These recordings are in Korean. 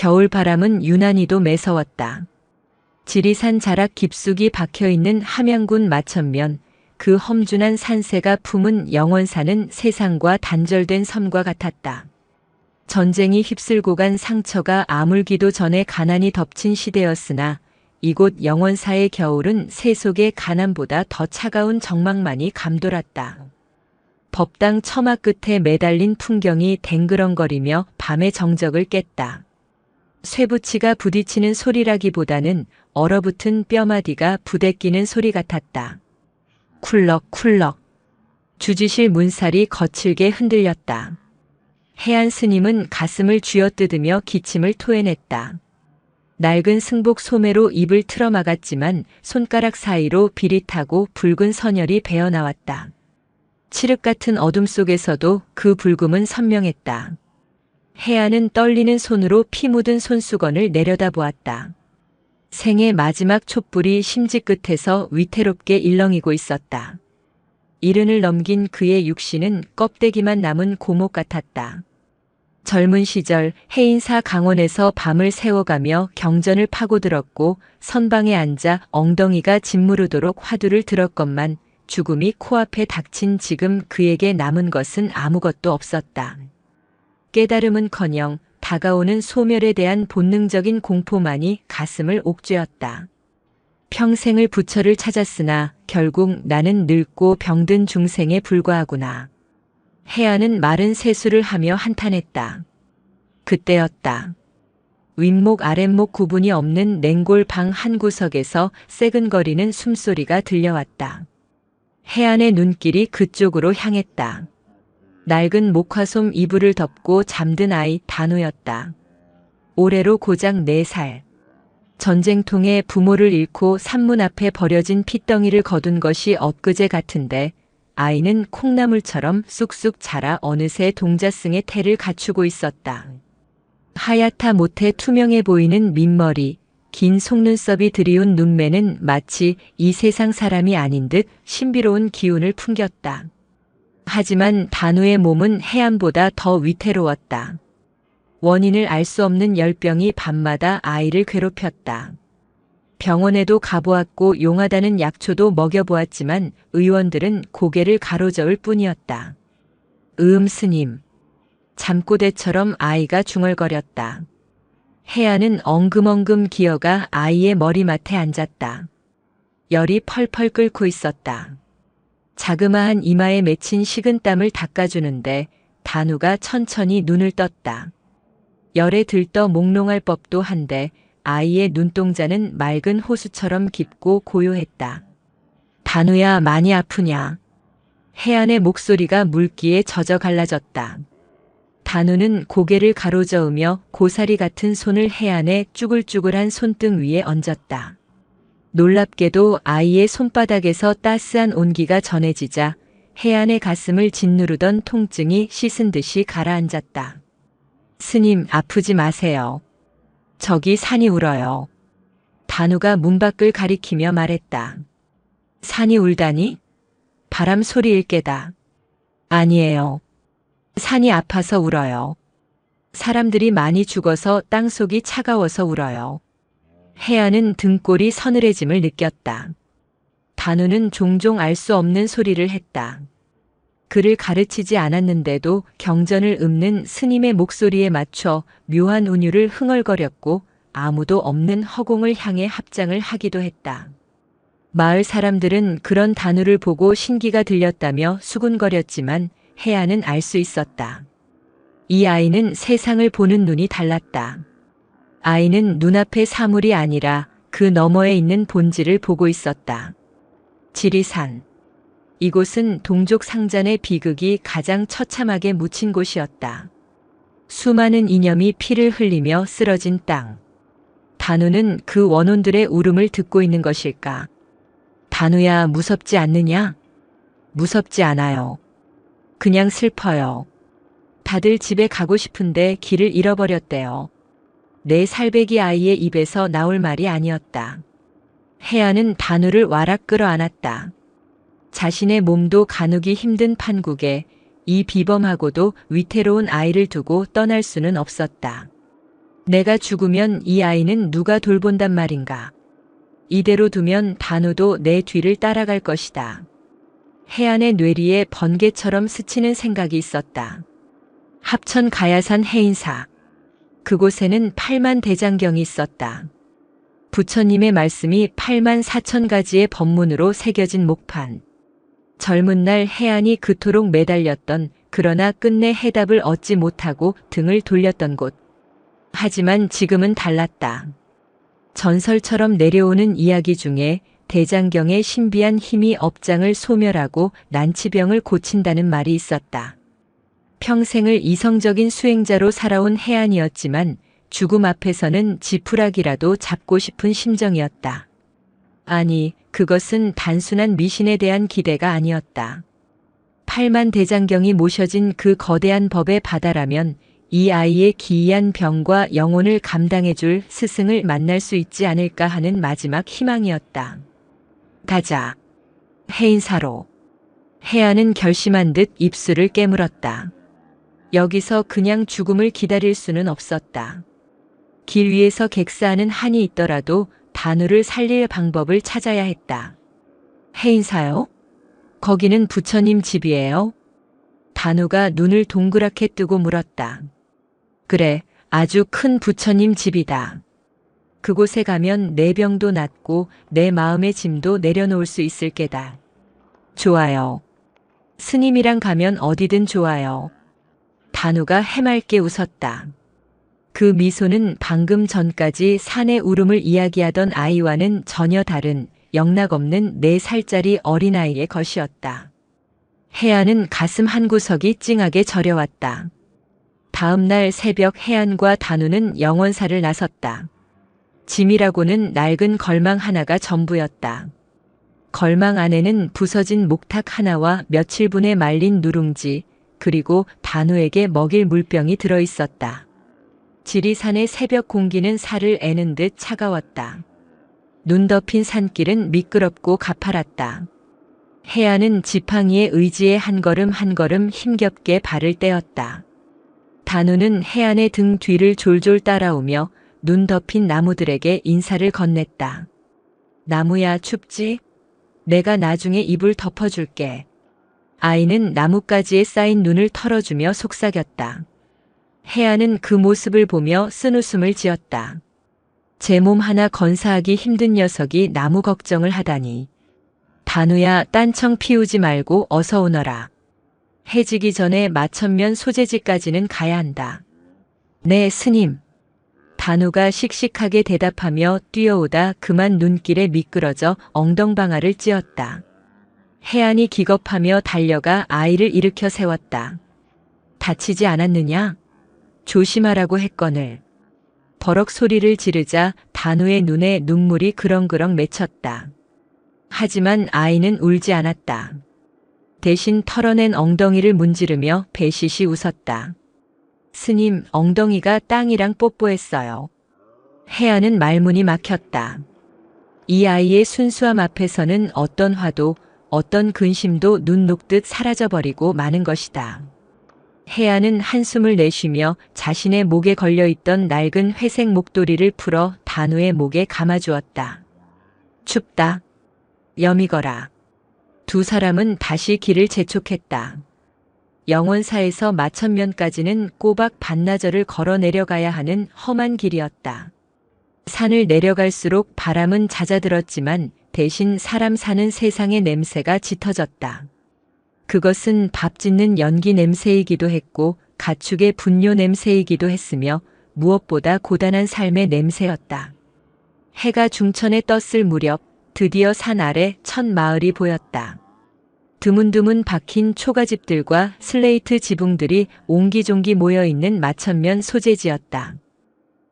겨울 바람은 유난히도 매서웠다. 지리산 자락 깊숙이 박혀있는 함양군 마천면, 그 험준한 산세가 품은 영원사는 세상과 단절된 섬과 같았다. 전쟁이 휩쓸고 간 상처가 아물기도 전에 가난이 덮친 시대였으나 이곳 영원사의 겨울은 세속의 가난보다 더 차가운 적막만이 감돌았다. 법당 처마 끝에 매달린 풍경이 댕그렁거리며 밤의 정적을 깼다. 쇠붙이가 부딪히는 소리라기보다는 얼어붙은 뼈마디가 부대끼는 소리 같았다. 쿨럭쿨럭. 주지실 문살이 거칠게 흔들렸다. 해안 스님은 가슴을 쥐어뜯으며 기침을 토해냈다. 낡은 승복 소매로 입을 틀어막았지만 손가락 사이로 비릿하고 붉은 선혈이 배어나왔다. 칠흑 같은 어둠 속에서도 그 붉음은 선명했다. 해안은 떨리는 손으로 피 묻은 손수건을 내려다보았다. 생의 마지막 촛불이 심지 끝에서 위태롭게 일렁이고 있었다. 이른을 넘긴 그의 육신은 껍데기만 남은 고목 같았다. 젊은 시절 해인사 강원에서 밤을 새워가며 경전을 파고들었고 선방에 앉아 엉덩이가 짓무르도록 화두를 들었건만 죽음이 코앞에 닥친 지금 그에게 남은 것은 아무것도 없었다. 깨달음은커녕 다가오는 소멸에 대한 본능적인 공포만이 가슴을 옥죄었다. 평생을 부처를 찾았으나 결국 나는 늙고 병든 중생에 불과하구나. 해안은 마른 세수를 하며 한탄했다. 그때였다. 윗목 아랫목 구분이 없는 냉골 방 한 구석에서 새근거리는 숨소리가 들려왔다. 해안의 눈길이 그쪽으로 향했다. 낡은 목화솜 이불을 덮고 잠든 아이 단우였다. 올해로 고작 4살. 전쟁통에 부모를 잃고 산문 앞에 버려진 핏덩이를 거둔 것이 엊그제 같은데 아이는 콩나물처럼 쑥쑥 자라 어느새 동자승의 태를 갖추고 있었다. 하얗다 못해 투명해 보이는 민머리, 긴 속눈썹이 드리운 눈매는 마치 이 세상 사람이 아닌 듯 신비로운 기운을 풍겼다. 하지만 단우의 몸은 해안보다 더 위태로웠다. 원인을 알 수 없는 열병이 밤마다 아이를 괴롭혔다. 병원에도 가보았고 용하다는 약초도 먹여보았지만 의원들은 고개를 가로저을 뿐이었다. 스님. 잠꼬대처럼 아이가 중얼거렸다. 해안은 엉금엉금 기어가 아이의 머리맡에 앉았다. 열이 펄펄 끓고 있었다. 자그마한 이마에 맺힌 식은땀을 닦아주는데 단우가 천천히 눈을 떴다. 열에 들떠 몽롱할 법도 한데 아이의 눈동자는 맑은 호수처럼 깊고 고요했다. 단우야, 많이 아프냐? 해안의 목소리가 물기에 젖어 갈라졌다. 단우는 고개를 가로저으며 고사리 같은 손을 해안의 쭈글쭈글한 손등 위에 얹었다. 놀랍게도 아이의 손바닥에서 따스한 온기가 전해지자 해안의 가슴을 짓누르던 통증이 씻은 듯이 가라앉았다. 스님, 아프지 마세요. 저기 산이 울어요. 단우가 문 밖을 가리키며 말했다. 산이 울다니? 바람 소리일 게다. 아니에요. 산이 아파서 울어요. 사람들이 많이 죽어서 땅속이 차가워서 울어요. 해안은 등골이 서늘해짐을 느꼈다. 단우는 종종 알 수 없는 소리를 했다. 그를 가르치지 않았는데도 경전을 읊는 스님의 목소리에 맞춰 묘한 운율을 흥얼거렸고 아무도 없는 허공을 향해 합장을 하기도 했다. 마을 사람들은 그런 단우를 보고 신기가 들렸다며 수군거렸지만 해안은 알 수 있었다. 이 아이는 세상을 보는 눈이 달랐다. 아이는 눈앞의 사물이 아니라 그 너머에 있는 본질을 보고 있었다. 지리산. 이곳은 동족 상잔의 비극이 가장 처참하게 묻힌 곳이었다. 수많은 이념이 피를 흘리며 쓰러진 땅. 단우는 그 원혼들의 울음을 듣고 있는 것일까? 단우야, 무섭지 않느냐? 무섭지 않아요. 그냥 슬퍼요. 다들 집에 가고 싶은데 길을 잃어버렸대요. 내 살배기 아이의 입에서 나올 말이 아니었다. 해안은 단우를 와락 끌어안았다. 자신의 몸도 가누기 힘든 판국에 이 비범하고도 위태로운 아이를 두고 떠날 수는 없었다. 내가 죽으면 이 아이는 누가 돌본단 말인가. 이대로 두면 단우도 내 뒤를 따라갈 것이다. 해안의 뇌리에 번개처럼 스치는 생각이 있었다. 합천 가야산 해인사. 그곳에는 8만 대장경이 있었다. 부처님의 말씀이 8만 4천 가지의 법문으로 새겨진 목판. 젊은 날 해안이 그토록 매달렸던, 그러나 끝내 해답을 얻지 못하고 등을 돌렸던 곳. 하지만 지금은 달랐다. 전설처럼 내려오는 이야기 중에 대장경의 신비한 힘이 업장을 소멸하고 난치병을 고친다는 말이 있었다. 평생을 이성적인 수행자로 살아온 해안이었지만 죽음 앞에서는 지푸라기라도 잡고 싶은 심정이었다. 아니, 그것은 단순한 미신에 대한 기대가 아니었다. 8만 대장경이 모셔진 그 거대한 법의 바다라면 이 아이의 기이한 병과 영혼을 감당해줄 스승을 만날 수 있지 않을까 하는 마지막 희망이었다. 가자. 해인사로. 해안은 결심한 듯 입술을 깨물었다. 여기서 그냥 죽음을 기다릴 수는 없었다. 길 위에서 객사하는 한이 있더라도 단우를 살릴 방법을 찾아야 했다. 해인사요? 거기는 부처님 집이에요? 단우가 눈을 동그랗게 뜨고 물었다. 그래, 아주 큰 부처님 집이다. 그곳에 가면 내 병도 낫고 내 마음의 짐도 내려놓을 수 있을 게다. 좋아요. 스님이랑 가면 어디든 좋아요. 단우가 해맑게 웃었다. 그 미소는 방금 전까지 산의 울음을 이야기하던 아이와는 전혀 다른 영락없는 4살짜리 어린아이의 것이었다. 해안은 가슴 한구석이 찡하게 저려왔다. 다음 날 새벽 해안과 단우는 영원사를 나섰다. 짐이라고는 낡은 걸망 하나가 전부였다. 걸망 안에는 부서진 목탁 하나와 며칠분에 말린 누룽지, 그리고 단우에게 먹일 물병이 들어있었다. 지리산의 새벽 공기는 살을 애는 듯 차가웠다. 눈 덮인 산길은 미끄럽고 가파랐다. 해안은 지팡이의 의지에 한 걸음 한 걸음 힘겹게 발을 떼었다. 단우는 해안의 등 뒤를 졸졸 따라오며 눈 덮인 나무들에게 인사를 건넸다. 나무야, 춥지? 내가 나중에 이불 덮어줄게. 아이는 나뭇가지에 쌓인 눈을 털어주며 속삭였다. 해안은 그 모습을 보며 쓴웃음을 지었다. 제 몸 하나 건사하기 힘든 녀석이 나무 걱정을 하다니. 단우야, 딴청 피우지 말고 어서 오너라. 해지기 전에 마천면 소재지까지는 가야 한다. 네, 스님. 단우가 씩씩하게 대답하며 뛰어오다 그만 눈길에 미끄러져 엉덩방아를 찧었다. 해안이 기겁하며 달려가 아이를 일으켜 세웠다. 다치지 않았느냐? 조심하라고 했거늘. 버럭 소리를 지르자 단우의 눈에 눈물이 그렁그렁 맺혔다. 하지만 아이는 울지 않았다. 대신 털어낸 엉덩이를 문지르며 배시시 웃었다. 스님, 엉덩이가 땅이랑 뽀뽀했어요. 해안은 말문이 막혔다. 이 아이의 순수함 앞에서는 어떤 화도, 어떤 근심도 눈 녹듯 사라져버리고 마는 것이다. 해안은 한숨을 내쉬며 자신의 목에 걸려있던 낡은 회색 목도리를 풀어 단우의 목에 감아주었다. 춥다. 여미거라. 두 사람은 다시 길을 재촉했다. 영원사에서 마천면까지는 꼬박 반나절을 걸어 내려가야 하는 험한 길이었다. 산을 내려갈수록 바람은 잦아들었지만 대신 사람 사는 세상의 냄새가 짙어졌다. 그것은 밥 짓는 연기 냄새이기도 했고 가축의 분뇨 냄새이기도 했으며 무엇보다 고단한 삶의 냄새였다. 해가 중천에 떴을 무렵 드디어 산 아래 첫 마을이 보였다. 드문드문 박힌 초가집들과 슬레이트 지붕들이 옹기종기 모여있는 마천면 소재지였다.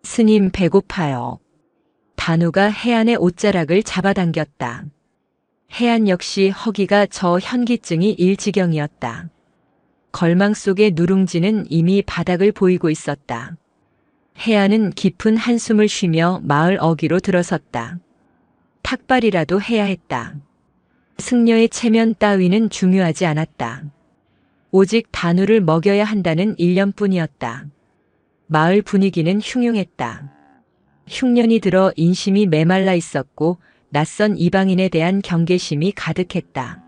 스님, 배고파요. 단우가 해안의 옷자락을 잡아당겼다. 해안 역시 허기가 저 현기증이 일지경이었다. 걸망 속의 누룽지는 이미 바닥을 보이고 있었다. 해안은 깊은 한숨을 쉬며 마을 어귀로 들어섰다. 탁발이라도 해야 했다. 승려의 체면 따위는 중요하지 않았다. 오직 단우를 먹여야 한다는 일념뿐이었다. 마을 분위기는 흉흉했다. 흉년이 들어 인심이 메말라 있었고 낯선 이방인에 대한 경계심이 가득했다.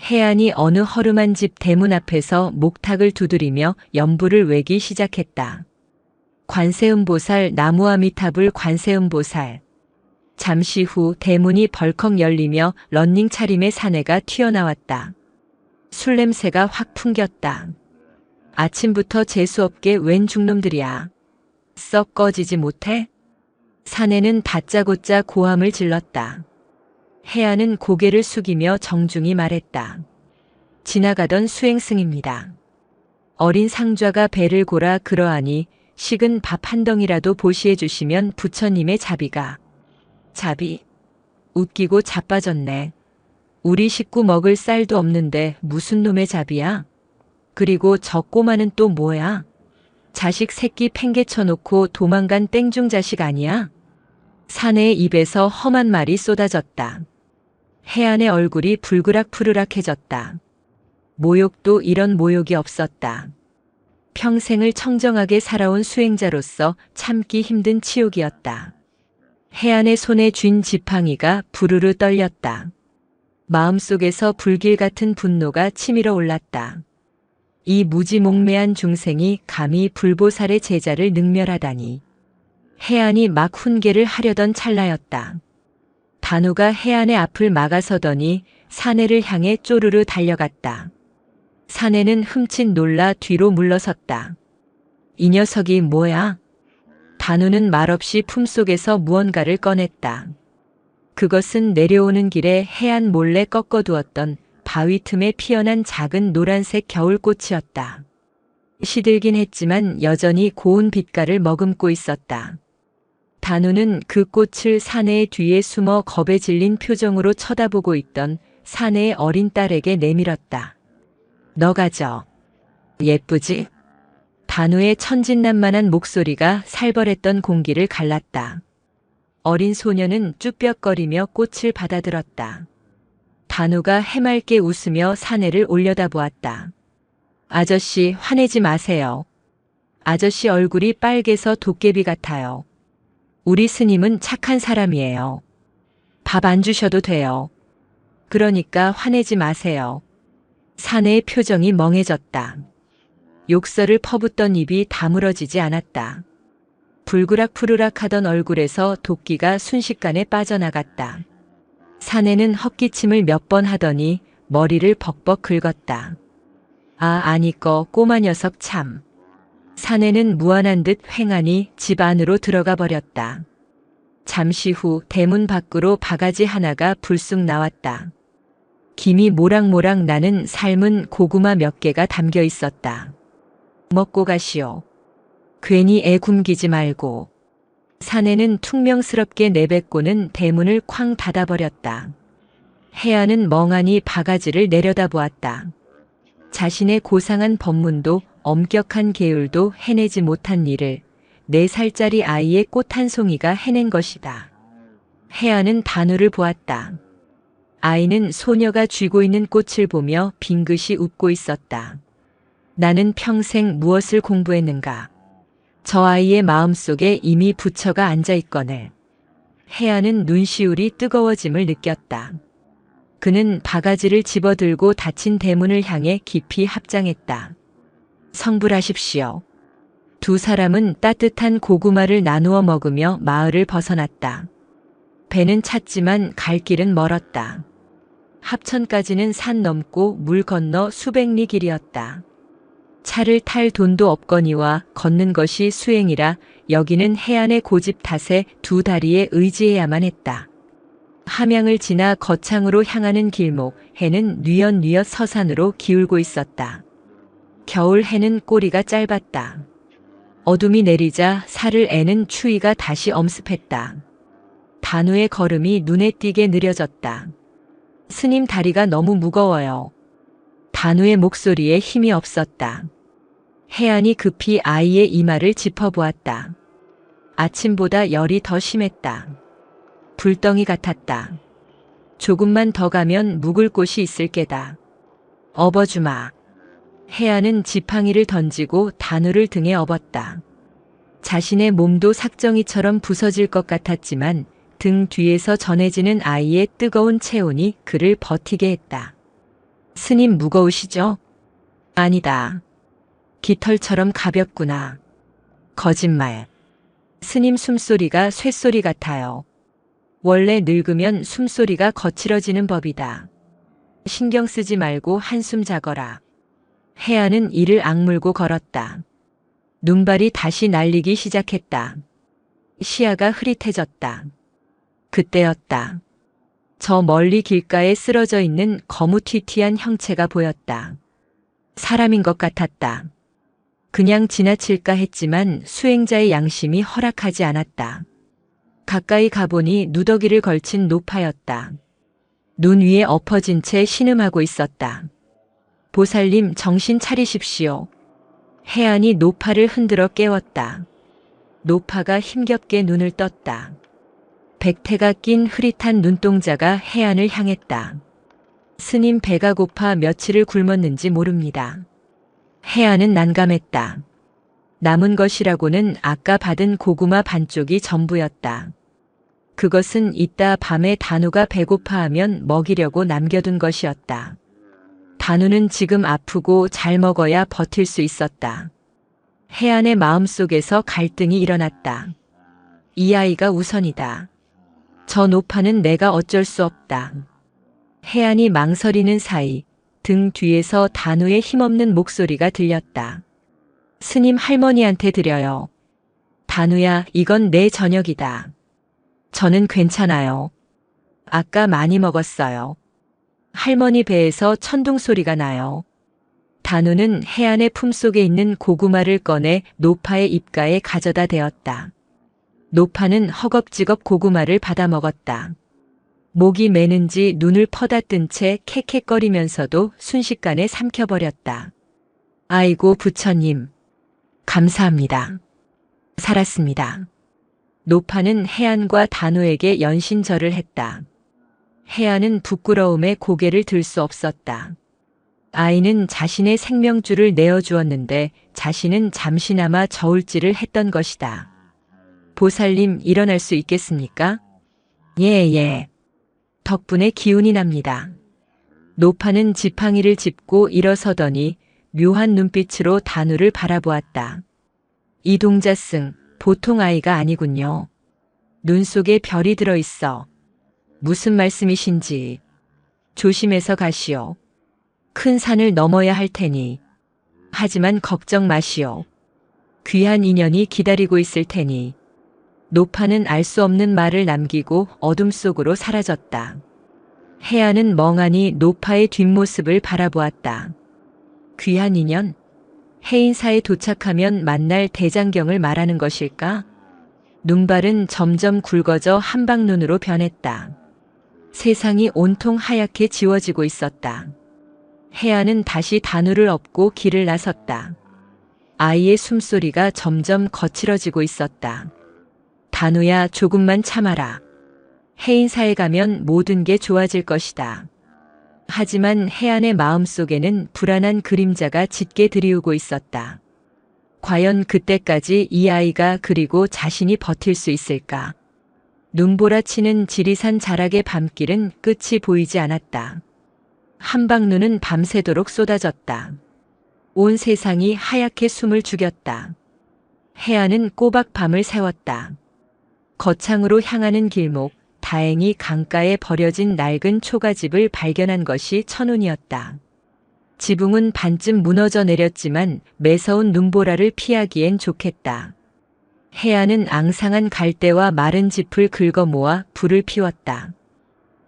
해안이 어느 허름한 집 대문 앞에서 목탁을 두드리며 연부를 외기 시작했다. 관세음보살 나무아미타불 관세음보살. 잠시 후 대문이 벌컥 열리며 런닝 차림의 사내가 튀어나왔다. 술 냄새가 확 풍겼다. 아침부터 재수없게 웬 중놈들이야. 썩 꺼지지 못해? 사내는 다짜고짜 고함을 질렀다. 해안은 고개를 숙이며 정중히 말했다. 지나가던 수행승입니다. 어린 상좌가 배를 골아 그러하니 식은 밥 한 덩이라도 보시해 주시면 부처님의 자비가. 자비? 웃기고 자빠졌네. 우리 식구 먹을 쌀도 없는데 무슨 놈의 자비야? 그리고 저 꼬마는 또 뭐야? 자식 새끼 팽개쳐놓고 도망간 땡중 자식 아니야? 사내의 입에서 험한 말이 쏟아졌다. 해안의 얼굴이 불그락푸르락해졌다. 모욕도 이런 모욕이 없었다. 평생을 청정하게 살아온 수행자로서 참기 힘든 치욕이었다. 해안의 손에 쥔 지팡이가 부르르 떨렸다. 마음속에서 불길 같은 분노가 치밀어 올랐다. 이 무지몽매한 중생이 감히 불보살의 제자를 능멸하다니. 해안이 막 훈계를 하려던 찰나였다. 단우가 해안의 앞을 막아서더니 사내를 향해 쪼르르 달려갔다. 사내는 흠칫 놀라 뒤로 물러섰다. 이 녀석이 뭐야? 단우는 말없이 품속에서 무언가를 꺼냈다. 그것은 내려오는 길에 해안 몰래 꺾어두었던 바위 틈에 피어난 작은 노란색 겨울꽃이었다. 시들긴 했지만 여전히 고운 빛깔을 머금고 있었다. 단우는 그 꽃을 사내의 뒤에 숨어 겁에 질린 표정으로 쳐다보고 있던 사내의 어린 딸에게 내밀었다. 너 가져. 예쁘지? 단우의 천진난만한 목소리가 살벌했던 공기를 갈랐다. 어린 소녀는 쭈뼛거리며 꽃을 받아들었다. 단우가 해맑게 웃으며 사내를 올려다보았다. 아저씨, 화내지 마세요. 아저씨 얼굴이 빨개서 도깨비 같아요. 우리 스님은 착한 사람이에요. 밥 안 주셔도 돼요. 그러니까 화내지 마세요. 사내의 표정이 멍해졌다. 욕설을 퍼붓던 입이 다물어지지 않았다. 불그락푸르락 하던 얼굴에서 도끼가 순식간에 빠져나갔다. 사내는 헛기침을 몇 번 하더니 머리를 벅벅 긁었다. 아니꺼 꼬마 녀석 참. 사내는 무안한 듯 횡하니 집 안으로 들어가 버렸다. 잠시 후 대문 밖으로 바가지 하나가 불쑥 나왔다. 김이 모락모락 나는 삶은 고구마 몇 개가 담겨 있었다. 먹고 가시오. 괜히 애 굶기지 말고. 사내는 퉁명스럽게 내뱉고는 대문을 쾅 닫아버렸다. 해안은 멍하니 바가지를 내려다보았다. 자신의 고상한 법문도 엄격한 계율도 해내지 못한 일을 4살짜리 아이의 꽃 한 송이가 해낸 것이다. 해안은 단우를 보았다. 아이는 소녀가 쥐고 있는 꽃을 보며 빙긋이 웃고 있었다. 나는 평생 무엇을 공부했는가? 저 아이의 마음속에 이미 부처가 앉아있거늘. 해안은 눈시울이 뜨거워짐을 느꼈다. 그는 바가지를 집어들고 닫힌 대문을 향해 깊이 합장했다. 성불하십시오. 두 사람은 따뜻한 고구마를 나누어 먹으며 마을을 벗어났다. 배는 찼지만 갈 길은 멀었다. 합천까지는 산 넘고 물 건너 수백 리 길이었다. 차를 탈 돈도 없거니와 걷는 것이 수행이라 여기는 해안의 고집 탓에 두 다리에 의지해야만 했다. 함양을 지나 거창으로 향하는 길목, 해는 뉘엿뉘엿 서산으로 기울고 있었다. 겨울 해는 꼬리가 짧았다. 어둠이 내리자 살을 애는 추위가 다시 엄습했다. 단우의 걸음이 눈에 띄게 느려졌다. 스님 다리가 너무 무거워요. 단우의 목소리에 힘이 없었다. 해안이 급히 아이의 이마를 짚어보았다. 아침보다 열이 더 심했다. 불덩이 같았다. 조금만 더 가면 묵을 곳이 있을 게다. 업어주마. 해안은 지팡이를 던지고 단우를 등에 업었다. 자신의 몸도 삭정이처럼 부서질 것 같았지만 등 뒤에서 전해지는 아이의 뜨거운 체온이 그를 버티게 했다. 스님 무거우시죠? 아니다. 깃털처럼 가볍구나. 거짓말. 스님 숨소리가 쇳소리 같아요. 원래 늙으면 숨소리가 거칠어지는 법이다. 신경 쓰지 말고 한숨 자거라. 혜안은 이를 악물고 걸었다. 눈발이 다시 날리기 시작했다. 시야가 흐릿해졌다. 그때였다. 저 멀리 길가에 쓰러져 있는 거무튀튀한 형체가 보였다. 사람인 것 같았다. 그냥 지나칠까 했지만 수행자의 양심이 허락하지 않았다. 가까이 가보니 누더기를 걸친 노파였다. 눈 위에 엎어진 채 신음하고 있었다. 보살님 정신 차리십시오. 혜안이 노파를 흔들어 깨웠다. 노파가 힘겹게 눈을 떴다. 백태가 낀 흐릿한 눈동자가 혜안을 향했다. 스님 배가 고파 며칠을 굶었는지 모릅니다. 혜안은 난감했다. 남은 것이라고는 아까 받은 고구마 반쪽이 전부였다. 그것은 이따 밤에 단우가 배고파하면 먹이려고 남겨둔 것이었다. 단우는 지금 아프고 잘 먹어야 버틸 수 있었다. 혜안의 마음속에서 갈등이 일어났다. 이 아이가 우선이다. 저 노파는 내가 어쩔 수 없다. 혜안이 망설이는 사이 등 뒤에서 단우의 힘없는 목소리가 들렸다. 스님 할머니한테 드려요. 단우야, 이건 내 저녁이다. 저는 괜찮아요. 아까 많이 먹었어요. 할머니 배에서 천둥 소리가 나요. 단우는 혜안의 품속에 있는 고구마를 꺼내 노파의 입가에 가져다 대었다. 노파는 허겁지겁 고구마를 받아 먹었다. 목이 메는지 눈을 퍼다 뜬 채 캑캑거리면서도 순식간에 삼켜버렸다. 아이고 부처님. 감사합니다. 살았습니다. 노파는 혜안과 단우에게 연신절을 했다. 혜안은 부끄러움에 고개를 들 수 없었다. 아이는 자신의 생명줄을 내어주었는데 자신은 잠시나마 저울질을 했던 것이다. 보살님 일어날 수 있겠습니까? 예. 덕분에 기운이 납니다. 노파는 지팡이를 짚고 일어서더니 묘한 눈빛으로 단우를 바라보았다. 이 동자승 보통 아이가 아니군요. 눈 속에 별이 들어있어. 무슨 말씀이신지. 조심해서 가시오. 큰 산을 넘어야 할 테니. 하지만 걱정 마시오. 귀한 인연이 기다리고 있을 테니. 노파는 알 수 없는 말을 남기고 어둠 속으로 사라졌다. 혜안은 멍하니 노파의 뒷모습을 바라보았다. 귀한 인연? 해인사에 도착하면 만날 대장경을 말하는 것일까? 눈발은 점점 굵어져 한방눈으로 변했다. 세상이 온통 하얗게 지워지고 있었다. 혜안은 다시 단우를 업고 길을 나섰다. 아이의 숨소리가 점점 거칠어지고 있었다. 단우야, 조금만 참아라. 해인사에 가면 모든 게 좋아질 것이다. 하지만 혜안의 마음속에는 불안한 그림자가 짙게 드리우고 있었다. 과연 그때까지 이 아이가 그리고 자신이 버틸 수 있을까? 눈보라치는 지리산 자락의 밤길은 끝이 보이지 않았다. 한방눈은 밤새도록 쏟아졌다. 온 세상이 하얗게 숨을 죽였다. 혜안은 꼬박 밤을 새웠다. 거창으로 향하는 길목, 다행히 강가에 버려진 낡은 초가집을 발견한 것이 천운이었다. 지붕은 반쯤 무너져 내렸지만 매서운 눈보라를 피하기엔 좋겠다. 혜안은 앙상한 갈대와 마른 짚을 긁어 모아 불을 피웠다.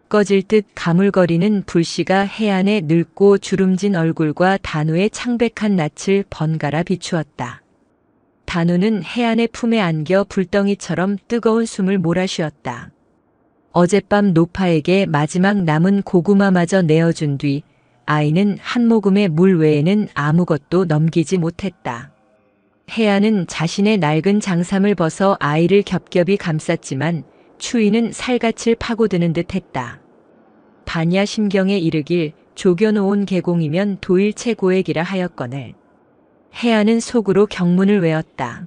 꺼질 듯 가물거리는 불씨가 혜안의 늙고 주름진 얼굴과 단우의 창백한 낯을 번갈아 비추었다. 단우는 혜안의 품에 안겨 불덩이처럼 뜨거운 숨을 몰아쉬었다. 어젯밤 노파에게 마지막 남은 고구마마저 내어준 뒤 아이는 한 모금의 물 외에는 아무것도 넘기지 못했다. 혜안은 자신의 낡은 장삼을 벗어 아이를 겹겹이 감쌌지만 추위는 살갗을 파고드는 듯했다. 반야 심경에 이르길 조겨놓은 계공이면 도일체 고액이라 하였거늘. 혜안은 속으로 경문을 외웠다.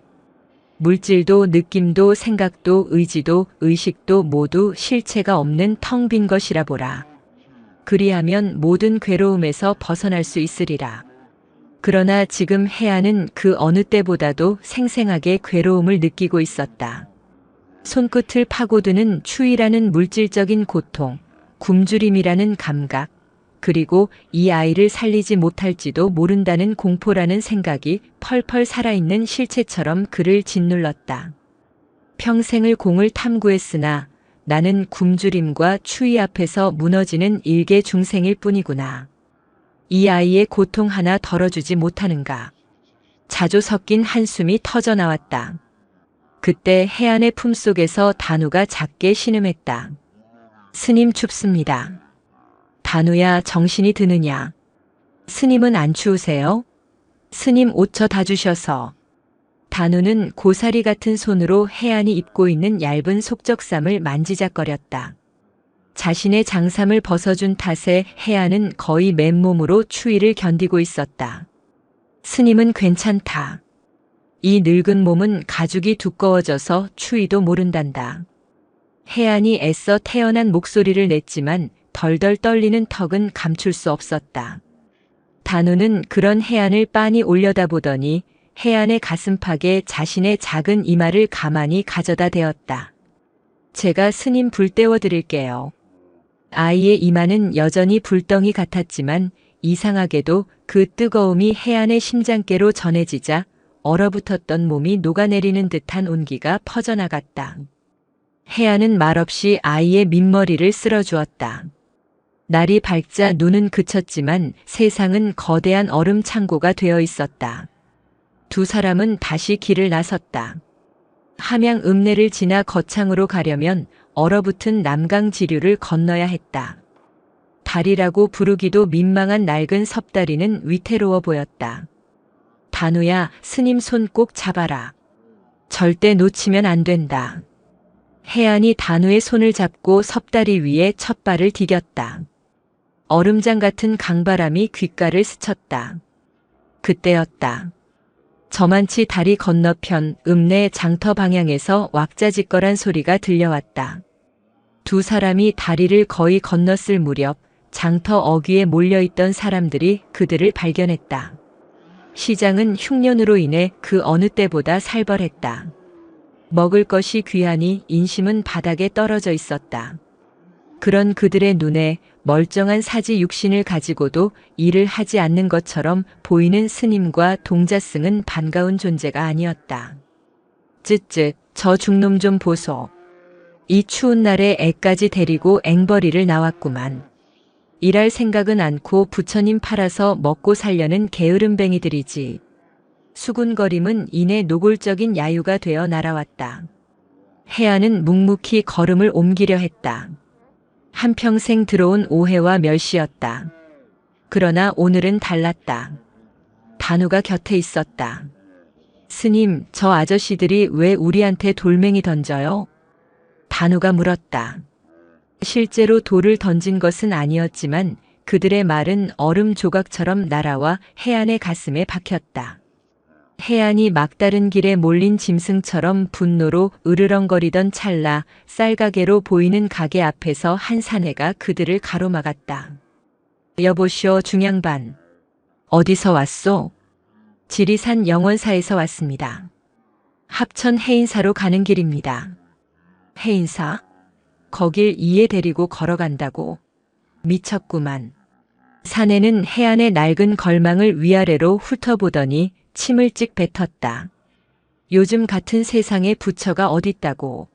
물질도 느낌도 생각도 의지도 의식도 모두 실체가 없는 텅 빈 것이라 보라. 그리하면 모든 괴로움에서 벗어날 수 있으리라. 그러나 지금 해안은 그 어느 때보다도 생생하게 괴로움을 느끼고 있었다. 손끝을 파고드는 추위라는 물질적인 고통, 굶주림이라는 감각, 그리고 이 아이를 살리지 못할지도 모른다는 공포라는 생각이 펄펄 살아있는 실체처럼 그를 짓눌렀다. 평생을 공을 탐구했으나 나는 굶주림과 추위 앞에서 무너지는 일개 중생일 뿐이구나. 이 아이의 고통 하나 덜어주지 못하는가. 자조 섞인 한숨이 터져 나왔다. 그때 해안의 품속에서 단우가 작게 신음했다. 스님 춥습니다. 단우야, 정신이 드느냐. 스님은 안 추우세요? 스님 옷 다 주셔서. 단우는 고사리 같은 손으로 해안이 입고 있는 얇은 속적삼을 만지작거렸다. 자신의 장삼을 벗어준 탓에 해안은 거의 맨몸으로 추위를 견디고 있었다. 스님은 괜찮다. 이 늙은 몸은 가죽이 두꺼워져서 추위도 모른단다. 해안이 애써 태어난 목소리를 냈지만 덜덜 떨리는 턱은 감출 수 없었다. 단우는 그런 해안을 빤히 올려다보더니 해안의 가슴팍에 자신의 작은 이마를 가만히 가져다 대었다. 제가 스님 불 떼워드릴게요. 아이의 이마는 여전히 불덩이 같았지만 이상하게도 그 뜨거움이 해안의 심장께로 전해지자 얼어붙었던 몸이 녹아내리는 듯한 온기가 퍼져나갔다. 해안은 말없이 아이의 민머리를 쓸어주었다. 날이 밝자 눈은 그쳤지만 세상은 거대한 얼음 창고가 되어 있었다. 두 사람은 다시 길을 나섰다. 함양 읍내를 지나 거창으로 가려면 얼어붙은 남강 지류를 건너야 했다. 다리라고 부르기도 민망한 낡은 섭다리는 위태로워 보였다. 단우야, 스님 손 꼭 잡아라. 절대 놓치면 안 된다. 해안이 단우의 손을 잡고 섭다리 위에 첫 발을 디뎠다. 얼음장 같은 강바람이 귓가를 스쳤다. 그때였다. 저만치 다리 건너편 읍내 장터 방향에서 왁자지껄한 소리가 들려왔다. 두 사람이 다리를 거의 건넜을 무렵 장터 어귀에 몰려있던 사람들이 그들을 발견했다. 시장은 흉년으로 인해 그 어느 때보다 살벌했다. 먹을 것이 귀하니 인심은 바닥에 떨어져 있었다. 그런 그들의 눈에 멀쩡한 사지 육신을 가지고도 일을 하지 않는 것처럼 보이는 스님과 동자승은 반가운 존재가 아니었다. 쯧쯧, 저 중놈 좀 보소. 이 추운 날에 애까지 데리고 앵벌이를 나왔구만. 일할 생각은 않고 부처님 팔아서 먹고 살려는 게으름뱅이들이지. 수군거림은 이내 노골적인 야유가 되어 날아왔다. 해안은 묵묵히 걸음을 옮기려 했다. 한평생 들어온 오해와 멸시였다. 그러나 오늘은 달랐다. 단우가 곁에 있었다. 스님, 저 아저씨들이 왜 우리한테 돌멩이 던져요? 단우가 물었다. 실제로 돌을 던진 것은 아니었지만 그들의 말은 얼음 조각처럼 날아와 해안의 가슴에 박혔다. 해안이 막다른 길에 몰린 짐승처럼 분노로 으르렁거리던 찰나 쌀가게로 보이는 가게 앞에서 한 사내가 그들을 가로막았다. 여보시오 중양반. 어디서 왔소? 지리산 영원사에서 왔습니다. 합천 해인사로 가는 길입니다. 해인사? 거길 이에 데리고 걸어간다고. 미쳤구만. 사내는 해안의 낡은 걸망을 위아래로 훑어보더니 침을 찍 뱉었다. 요즘 같은 세상에 부처가 어딨다고.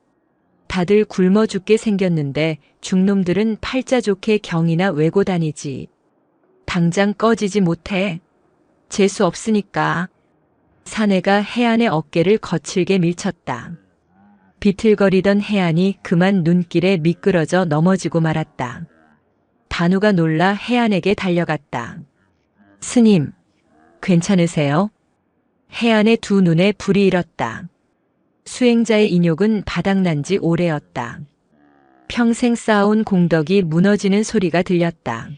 다들 굶어 죽게 생겼는데 중놈들은 팔자 좋게 경이나 외고 다니지. 당장 꺼지지 못해. 재수 없으니까. 사내가 해안의 어깨를 거칠게 밀쳤다. 비틀거리던 해안이 그만 눈길에 미끄러져 넘어지고 말았다. 단우가 놀라 해안에게 달려갔다. 스님, 괜찮으세요? 해안의 두 눈에 불이 일었다. 수행자의 인욕은 바닥난 지 오래였다. 평생 쌓아온 공덕이 무너지는 소리가 들렸다.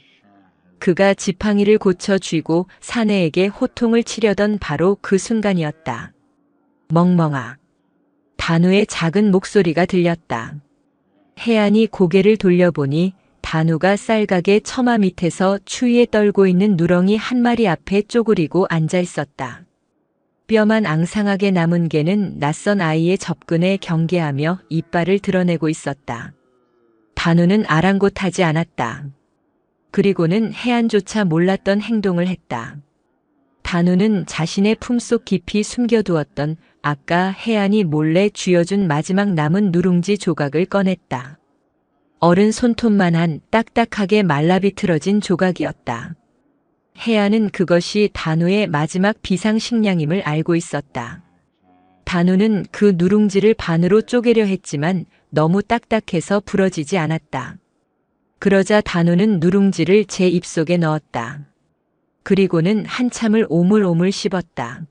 그가 지팡이를 고쳐 쥐고 사내에게 호통을 치려던 바로 그 순간이었다. 멍멍아, 단우의 작은 목소리가 들렸다. 해안이 고개를 돌려보니 단우가 쌀가게 처마 밑에서 추위에 떨고 있는 누렁이 한 마리 앞에 쪼그리고 앉아 있었다. 뼈만 앙상하게 남은 개는 낯선 아이의 접근에 경계하며 이빨을 드러내고 있었다. 단우는 아랑곳하지 않았다. 그리고는 해안조차 몰랐던 행동을 했다. 단우는 자신의 품속 깊이 숨겨두었던 아까 해안이 몰래 쥐어준 마지막 남은 누룽지 조각을 꺼냈다. 어른 손톱만한 딱딱하게 말라비틀어진 조각이었다. 해안은 그것이 단우의 마지막 비상식량임을 알고 있었다. 단우는 그 누룽지를 반으로 쪼개려 했지만 너무 딱딱해서 부러지지 않았다. 그러자 단우는 누룽지를 제 입속에 넣었다. 그리고는 한참을 오물오물 씹었다.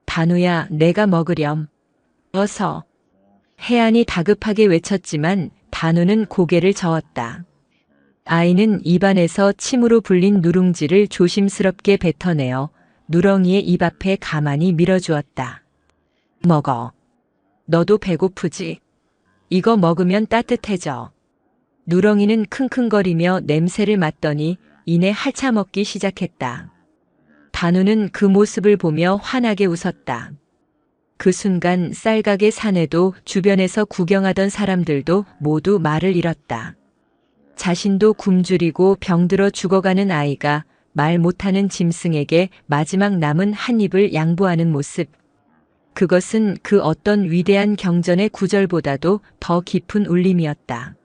단우야, 내가 먹으렴. 어서. 해안이 다급하게 외쳤지만 단우는 고개를 저었다. 아이는 입안에서 침으로 불린 누룽지를 조심스럽게 뱉어내어 누렁이의 입 앞에 가만히 밀어주었다. 먹어. 너도 배고프지? 이거 먹으면 따뜻해져. 누렁이는 킁킁거리며 냄새를 맡더니 이내 핥아먹기 시작했다. 단우는 그 모습을 보며 환하게 웃었다. 그 순간 쌀가게 사내도 주변에서 구경하던 사람들도 모두 말을 잃었다. 자신도 굶주리고 병들어 죽어가는 아이가 말 못하는 짐승에게 마지막 남은 한 입을 양보하는 모습. 그것은 그 어떤 위대한 경전의 구절보다도 더 깊은 울림이었다.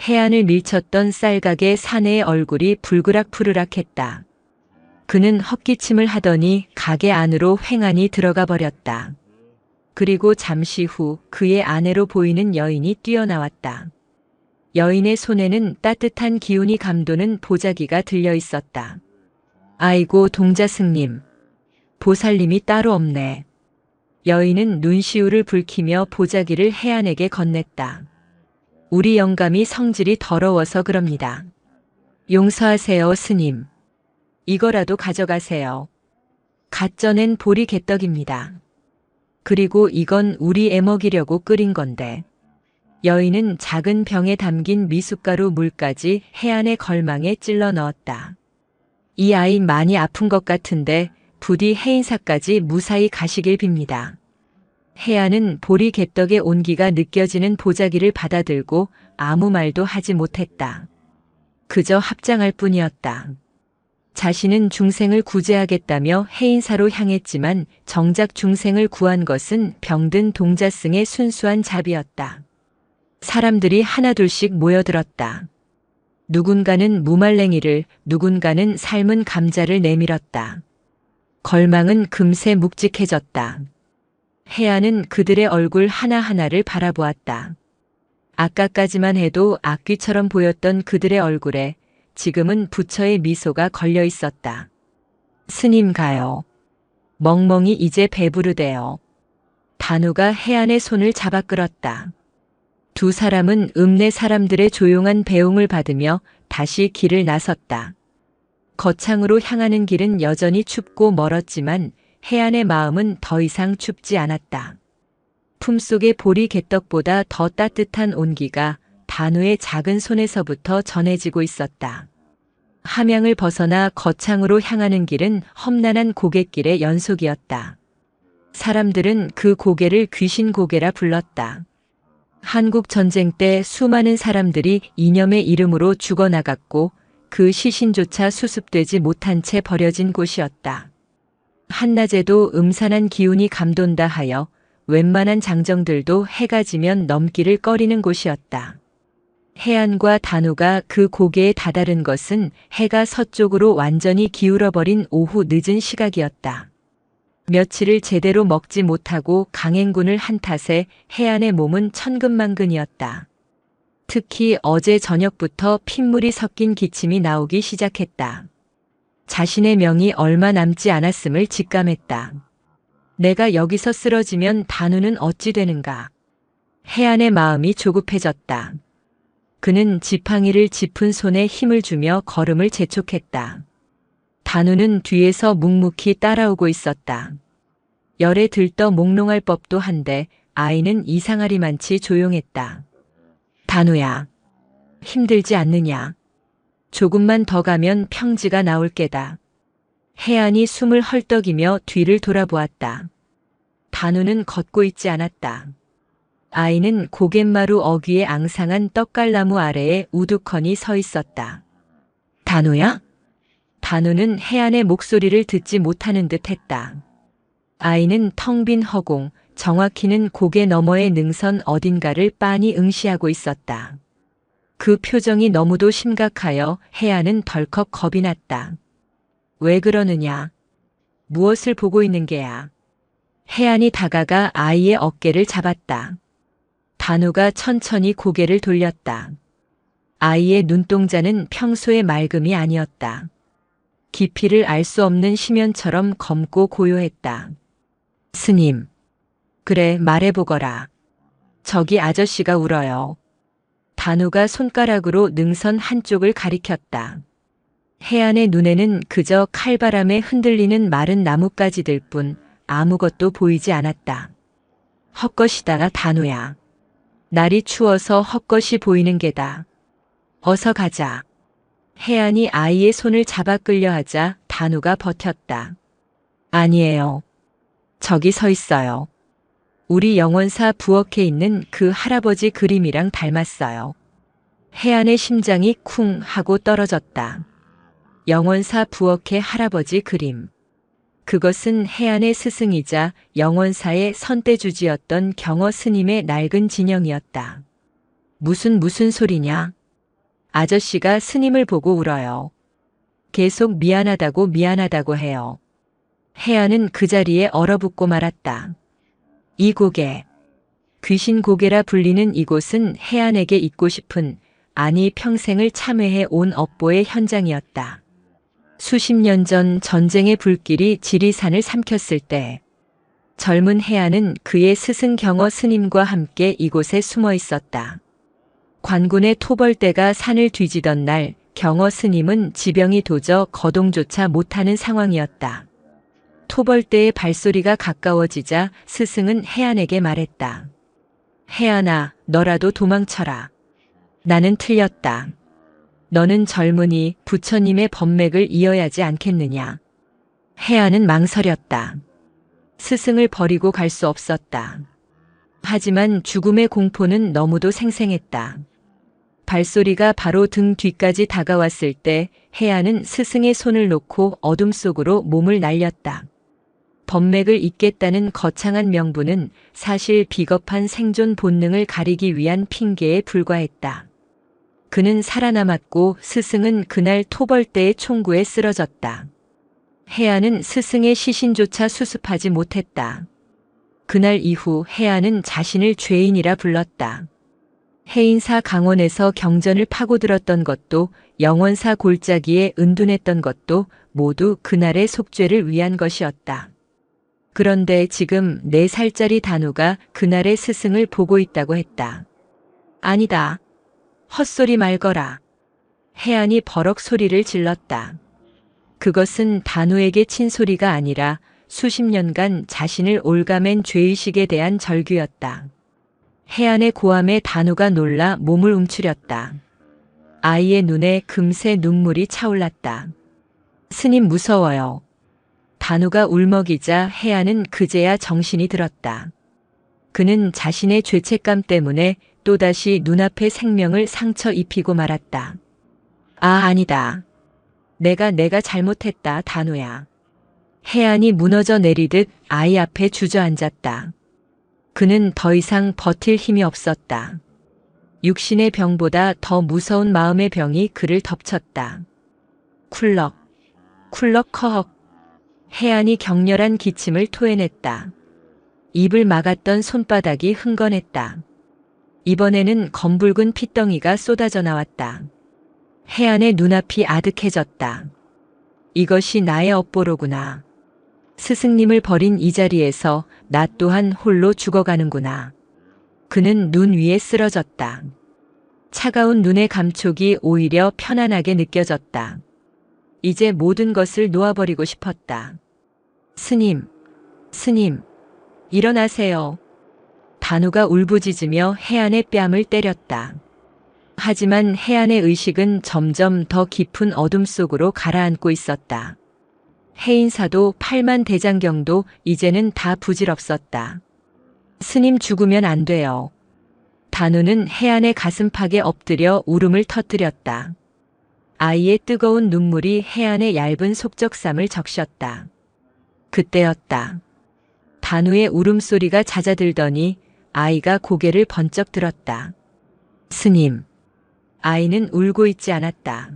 해안을 밀쳤던 쌀가게 사내의 얼굴이 불그락푸르락했다. 그는 헛기침을 하더니 가게 안으로 횡하니 들어가 버렸다. 그리고 잠시 후 그의 아내로 보이는 여인이 뛰어나왔다. 여인의 손에는 따뜻한 기운이 감도는 보자기가 들려 있었다. 아이고 동자승님, 보살님이 따로 없네. 여인은 눈시울을 붉히며 보자기를 해안에게 건넸다. 우리 영감이 성질이 더러워서 그럽니다. 용서하세요, 스님. 이거라도 가져가세요. 갓 쪄낸 보리 개떡입니다. 그리고 이건 우리 애 먹이려고 끓인 건데. 여인은 작은 병에 담긴 미숫가루 물까지 해안의 걸망에 찔러 넣었다. 이 아이 많이 아픈 것 같은데 부디 해인사까지 무사히 가시길 빕니다. 해안은 보리 개떡의 온기가 느껴지는 보자기를 받아들고 아무 말도 하지 못했다. 그저 합장할 뿐이었다. 자신은 중생을 구제하겠다며 해인사로 향했지만 정작 중생을 구한 것은 병든 동자승의 순수한 자비였다. 사람들이 하나둘씩 모여들었다. 누군가는 무말랭이를, 누군가는 삶은 감자를 내밀었다. 걸망은 금세 묵직해졌다. 해안은 그들의 얼굴 하나하나를 바라보았다. 아까까지만 해도 악귀처럼 보였던 그들의 얼굴에 지금은 부처의 미소가 걸려 있었다. 스님 가요. 멍멍이 이제 배부르대요. 단우가 해안의 손을 잡아 끌었다. 두 사람은 읍내 사람들의 조용한 배웅을 받으며 다시 길을 나섰다. 거창으로 향하는 길은 여전히 춥고 멀었지만 해안의 마음은 더 이상 춥지 않았다. 품속의 보리 개떡보다 더 따뜻한 온기가 단우의 작은 손에서부터 전해지고 있었다. 함양을 벗어나 거창으로 향하는 길은 험난한 고갯길의 연속이었다. 사람들은 그 고개를 귀신 고개라 불렀다. 한국 전쟁 때 수많은 사람들이 이념의 이름으로 죽어나갔고 그 시신조차 수습되지 못한 채 버려진 곳이었다. 한낮에도 음산한 기운이 감돈다 하여 웬만한 장정들도 해가 지면 넘기를 꺼리는 곳이었다. 해안과 단우가 그 고개에 다다른 것은 해가 서쪽으로 완전히 기울어버린 오후 늦은 시각이었다. 며칠을 제대로 먹지 못하고 강행군을 한 탓에 해안의 몸은 천근만근이었다. 특히 어제 저녁부터 핏물이 섞인 기침이 나오기 시작했다. 자신의 명이 얼마 남지 않았음을 직감했다. 내가 여기서 쓰러지면 단우는 어찌 되는가. 해안의 마음이 조급해졌다. 그는 지팡이를 짚은 손에 힘을 주며 걸음을 재촉했다. 단우는 뒤에서 묵묵히 따라오고 있었다. 열에 들떠 몽롱할 법도 한데 아이는 이상하리만치 조용했다. 단우야, 힘들지 않느냐? 조금만 더 가면 평지가 나올 게다. 혜안이 숨을 헐떡이며 뒤를 돌아보았다. 단우는 걷고 있지 않았다. 아이는 고갯마루 어귀에 앙상한 떡갈나무 아래에 우두커니 서 있었다. 단우야? 단우는 혜안의 목소리를 듣지 못하는 듯 했다. 아이는 텅 빈 허공, 정확히는 고개 너머의 능선 어딘가를 빤히 응시하고 있었다. 그 표정이 너무도 심각하여 혜안은 덜컥 겁이 났다. 왜 그러느냐? 무엇을 보고 있는 게야? 혜안이 다가가 아이의 어깨를 잡았다. 단우가 천천히 고개를 돌렸다. 아이의 눈동자는 평소의 맑음이 아니었다. 깊이를 알 수 없는 심연처럼 검고 고요했다. 스님. 그래, 말해보거라. 저기 아저씨가 울어요. 단우가 손가락으로 능선 한쪽을 가리켰다. 혜안의 눈에는 그저 칼바람에 흔들리는 마른 나뭇가지들 뿐 아무것도 보이지 않았다. 헛것이다, 단우야. 날이 추워서 헛것이 보이는 게다. 어서 가자. 혜안이 아이의 손을 잡아 끌려 하자 단우가 버텼다. 아니에요. 저기 서 있어요. 우리 영원사 부엌에 있는 그 할아버지 그림이랑 닮았어요. 혜안의 심장이 쿵 하고 떨어졌다. 영원사 부엌의 할아버지 그림. 그것은 혜안의 스승이자 영원사의 선대주지였던 경어 스님의 낡은 진영이었다. 무슨 소리냐? 아저씨가 스님을 보고 울어요. 계속 미안하다고 해요. 혜안은 그 자리에 얼어붙고 말았다. 이 고개. 귀신 고개라 불리는 이곳은 혜안에게 잊고 싶은, 아니 평생을 참회해 온 업보의 현장이었다. 수십 년 전 전쟁의 불길이 지리산을 삼켰을 때 젊은 혜안은 그의 스승 경어 스님과 함께 이곳에 숨어 있었다. 관군의 토벌대가 산을 뒤지던 날 경어 스님은 지병이 도저 거동조차 못하는 상황이었다. 토벌대의 발소리가 가까워지자 스승은 혜안에게 말했다. 혜안아, 너라도 도망쳐라. 나는 틀렸다. 너는 젊으니 부처님의 법맥을 이어야지 않겠느냐. 혜안은 망설였다. 스승을 버리고 갈 수 없었다. 하지만 죽음의 공포는 너무도 생생했다. 발소리가 바로 등 뒤까지 다가왔을 때 혜안은 스승의 손을 놓고 어둠 속으로 몸을 날렸다. 법맥을 잇겠다는 거창한 명분은 사실 비겁한 생존 본능을 가리기 위한 핑계에 불과했다. 그는 살아남았고 스승은 그날 토벌대의 총구에 쓰러졌다. 혜안은 스승의 시신조차 수습하지 못했다. 그날 이후 혜안은 자신을 죄인이라 불렀다. 해인사 강원에서 경전을 파고들었던 것도 영원사 골짜기에 은둔했던 것도 모두 그날의 속죄를 위한 것이었다. 그런데 지금 4살짜리 단우가 그날의 스승을 보고 있다고 했다. 아니다. 헛소리 말거라. 혜안이 버럭 소리를 질렀다. 그것은 단우에게 친 소리가 아니라 수십 년간 자신을 올가맨 죄의식에 대한 절규였다. 혜안의 고함에 단우가 놀라 몸을 움츠렸다. 아이의 눈에 금세 눈물이 차올랐다. 스님 무서워요. 단우가 울먹이자 혜안은 그제야 정신이 들었다. 그는 자신의 죄책감 때문에 또다시 눈앞의 생명을 상처 입히고 말았다. 아, 아니다. 내가 잘못했다, 단우야. 혜안이 무너져 내리듯 아이 앞에 주저앉았다. 그는 더 이상 버틸 힘이 없었다. 육신의 병보다 더 무서운 마음의 병이 그를 덮쳤다. 쿨럭, 쿨럭 커헉. 혜안이 격렬한 기침을 토해냈다. 입을 막았던 손바닥이 흥건했다. 이번에는 검붉은 핏덩이가 쏟아져 나왔다. 혜안의 눈앞이 아득해졌다. 이것이 나의 업보로구나. 스승님을 버린 이 자리에서 나 또한 홀로 죽어가는구나. 그는 눈 위에 쓰러졌다. 차가운 눈의 감촉이 오히려 편안하게 느껴졌다. 이제 모든 것을 놓아버리고 싶었다. 스님, 일어나세요. 단우가 울부짖으며 해안의 뺨을 때렸다. 하지만 해안의 의식은 점점 더 깊은 어둠 속으로 가라앉고 있었다. 해인사도 팔만대장경도 이제는 다 부질없었다. 스님 죽으면 안 돼요. 단우는 해안의 가슴팍에 엎드려 울음을 터뜨렸다. 아이의 뜨거운 눈물이 해안의 얇은 속적삼을 적셨다. 그때였다. 단우의 울음소리가 잦아들더니 아이가 고개를 번쩍 들었다. 스님. 아이는 울고 있지 않았다.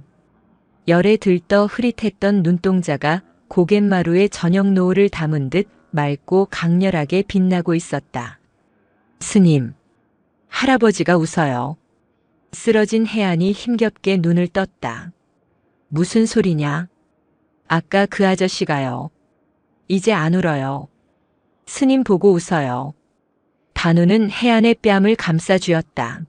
열에 들떠 흐릿했던 눈동자가 고갯마루에 저녁 노을을 담은 듯 맑고 강렬하게 빛나고 있었다. 스님. 할아버지가 웃어요. 쓰러진 해안이 힘겹게 눈을 떴다. 무슨 소리냐? 아까 그 아저씨가요. 이제 안 울어요. 스님 보고 웃어요. 단우는 해안의 뺨을 감싸 쥐었다.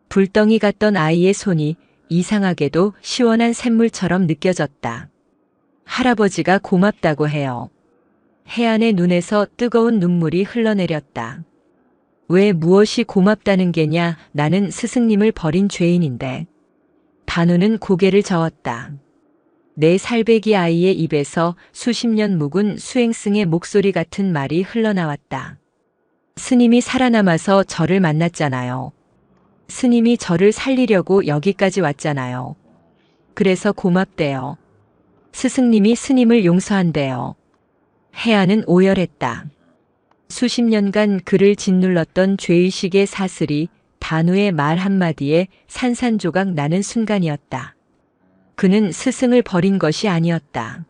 불덩이 같던 아이의 손이 이상하게도 시원한 샘물처럼 느껴졌다. 할아버지가 고맙다고 해요. 해안의 눈에서 뜨거운 눈물이 흘러내렸다. 왜 무엇이 고맙다는 게냐? 나는 스승님을 버린 죄인인데. 단우는 고개를 저었다. 내 살배기 아이의 입에서 수십 년 묵은 수행승의 목소리 같은 말이 흘러나왔다. 스님이 살아남아서 저를 만났잖아요. 스님이 저를 살리려고 여기까지 왔잖아요. 그래서 고맙대요. 스승님이 스님을 용서한대요. 해안은 오열했다. 수십 년간 그를 짓눌렀던 죄의식의 사슬이 단우의 말 한마디에 산산조각 나는 순간이었다. 그는 스승을 버린 것이 아니었다.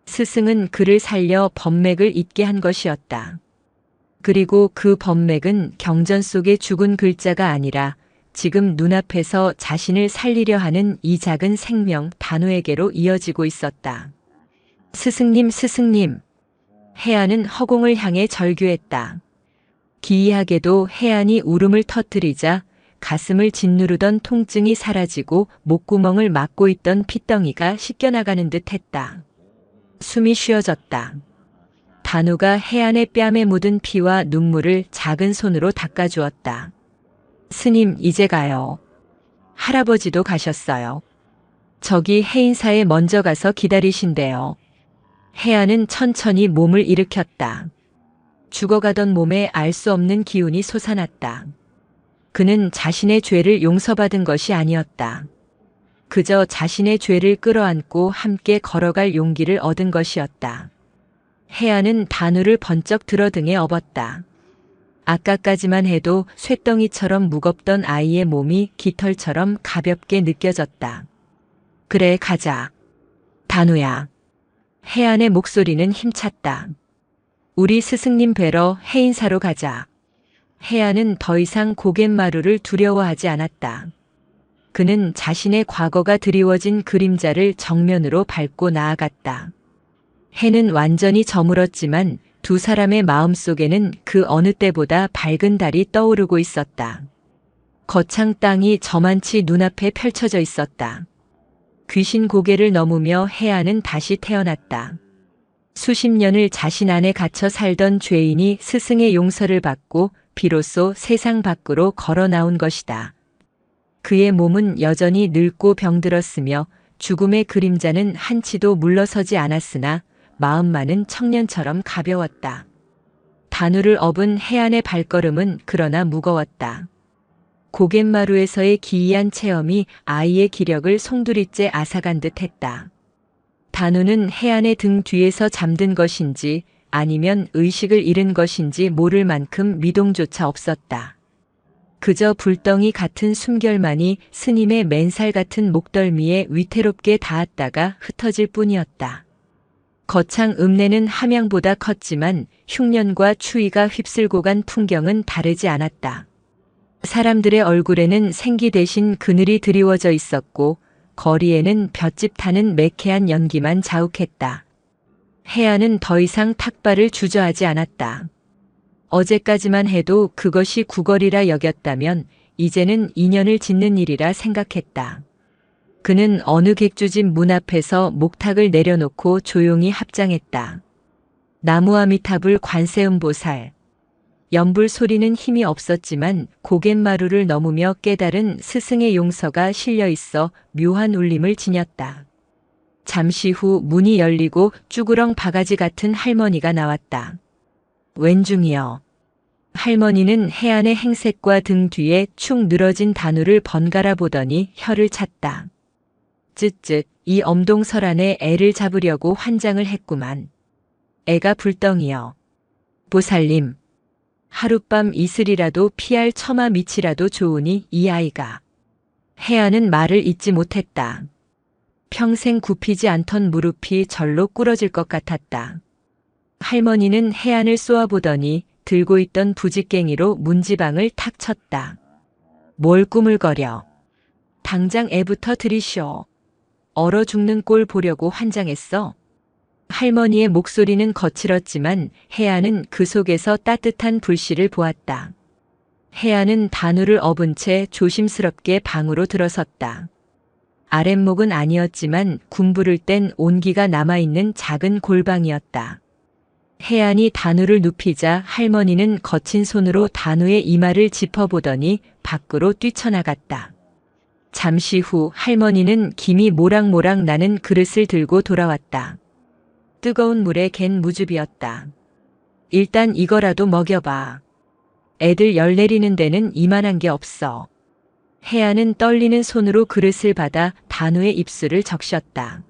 스승은 그를 살려 법맥을 잊게 한 것이었다. 그리고 그 법맥은 경전 속의 죽은 글자가 아니라 지금 눈앞에서 자신을 살리려 하는 이 작은 생명 단우에게로 이어지고 있었다. 스승님, 스승님. 해안은 허공을 향해 절규했다. 기이하게도 해안이 울음을 터뜨리자 가슴을 짓누르던 통증이 사라지고 목구멍을 막고 있던 핏덩이가 씻겨나가는 듯 했다. 숨이 쉬어졌다. 단우가 해안의 뺨에 묻은 피와 눈물을 작은 손으로 닦아주었다. 스님, 이제 가요. 할아버지도 가셨어요. 저기 해인사에 먼저 가서 기다리신대요. 해안은 천천히 몸을 일으켰다. 죽어가던 몸에 알 수 없는 기운이 솟아났다. 그는 자신의 죄를 용서받은 것이 아니었다. 그저 자신의 죄를 끌어안고 함께 걸어갈 용기를 얻은 것이었다. 해안은 단우를 번쩍 들어 등에 업었다. 아까까지만 해도 쇳덩이처럼 무겁던 아이의 몸이 깃털처럼 가볍게 느껴졌다. 그래, 가자. 단우야. 해안의 목소리는 힘찼다. 우리 스승님 뵈러 해인사로 가자. 해안은 더 이상 고갯마루를 두려워하지 않았다. 그는 자신의 과거가 드리워진 그림자를 정면으로 밟고 나아갔다. 해는 완전히 저물었지만 두 사람의 마음속에는 그 어느 때보다 밝은 달이 떠오르고 있었다. 거창 땅이 저만치 눈앞에 펼쳐져 있었다. 귀신 고개를 넘으며 해안은 다시 태어났다. 수십 년을 자신 안에 갇혀 살던 죄인이 스승의 용서를 받고 비로소 세상 밖으로 걸어 나온 것이다. 그의 몸은 여전히 늙고 병들었으며 죽음의 그림자는 한치도 물러서지 않았으나 마음만은 청년처럼 가벼웠다. 단우를 업은 해안의 발걸음은 그러나 무거웠다. 고갯마루에서의 기이한 체험이 아이의 기력을 송두리째 앗아간 듯 했다. 단우는 해안의 등 뒤에서 잠든 것인지 아니면 의식을 잃은 것인지 모를 만큼 미동조차 없었다. 그저 불덩이 같은 숨결만이 스님의 맨살 같은 목덜미에 위태롭게 닿았다가 흩어질 뿐이었다. 거창 읍내는 함양보다 컸지만 흉년과 추위가 휩쓸고 간 풍경은 다르지 않았다. 사람들의 얼굴에는 생기 대신 그늘이 드리워져 있었고 거리에는 볏짚 타는 매캐한 연기만 자욱했다. 해안은 더 이상 탁발을 주저하지 않았다. 어제까지만 해도 그것이 구걸이라 여겼다면 이제는 인연을 짓는 일이라 생각했다. 그는 어느 객주집 문 앞에서 목탁을 내려놓고 조용히 합장했다. 나무아미타불 관세음보살. 연불 소리는 힘이 없었지만 고갯마루를 넘으며 깨달은 스승의 용서가 실려 있어 묘한 울림을 지녔다. 잠시 후 문이 열리고 쭈그렁 바가지 같은 할머니가 나왔다. 왼중이여. 할머니는 해안의 행색과 등 뒤에 축 늘어진 단우를 번갈아 보더니 혀를 찼다. 쯧쯧, 이 엄동설안에 애를 잡으려고 환장을 했구만. 애가 불덩이여. 보살님. 하룻밤 이슬이라도 피할 처마 밑이라도 좋으니 이 아이가. 해안은 말을 잇지 못했다. 평생 굽히지 않던 무릎이 절로 꿇어질 것 같았다. 할머니는 해안을 쏘아보더니 들고 있던 부직갱이로 문지방을 탁 쳤다. 뭘 꾸물거려. 당장 애부터 들이쇼. 얼어 죽는 꼴 보려고 환장했어. 할머니의 목소리는 거칠었지만 해안은 그 속에서 따뜻한 불씨를 보았다. 해안은 단우를 업은 채 조심스럽게 방으로 들어섰다. 아랫목은 아니었지만 군부를 뗀 온기가 남아있는 작은 골방이었다. 해안이 단우를 눕히자 할머니는 거친 손으로 단우의 이마를 짚어보더니 밖으로 뛰쳐나갔다. 잠시 후 할머니는 김이 모락모락 나는 그릇을 들고 돌아왔다. 뜨거운 물에 갠 무즙이었다. 일단 이거라도 먹여봐. 애들 열 내리는 데는 이만한 게 없어. 해안은 떨리는 손으로 그릇을 받아 단우의 입술을 적셨다.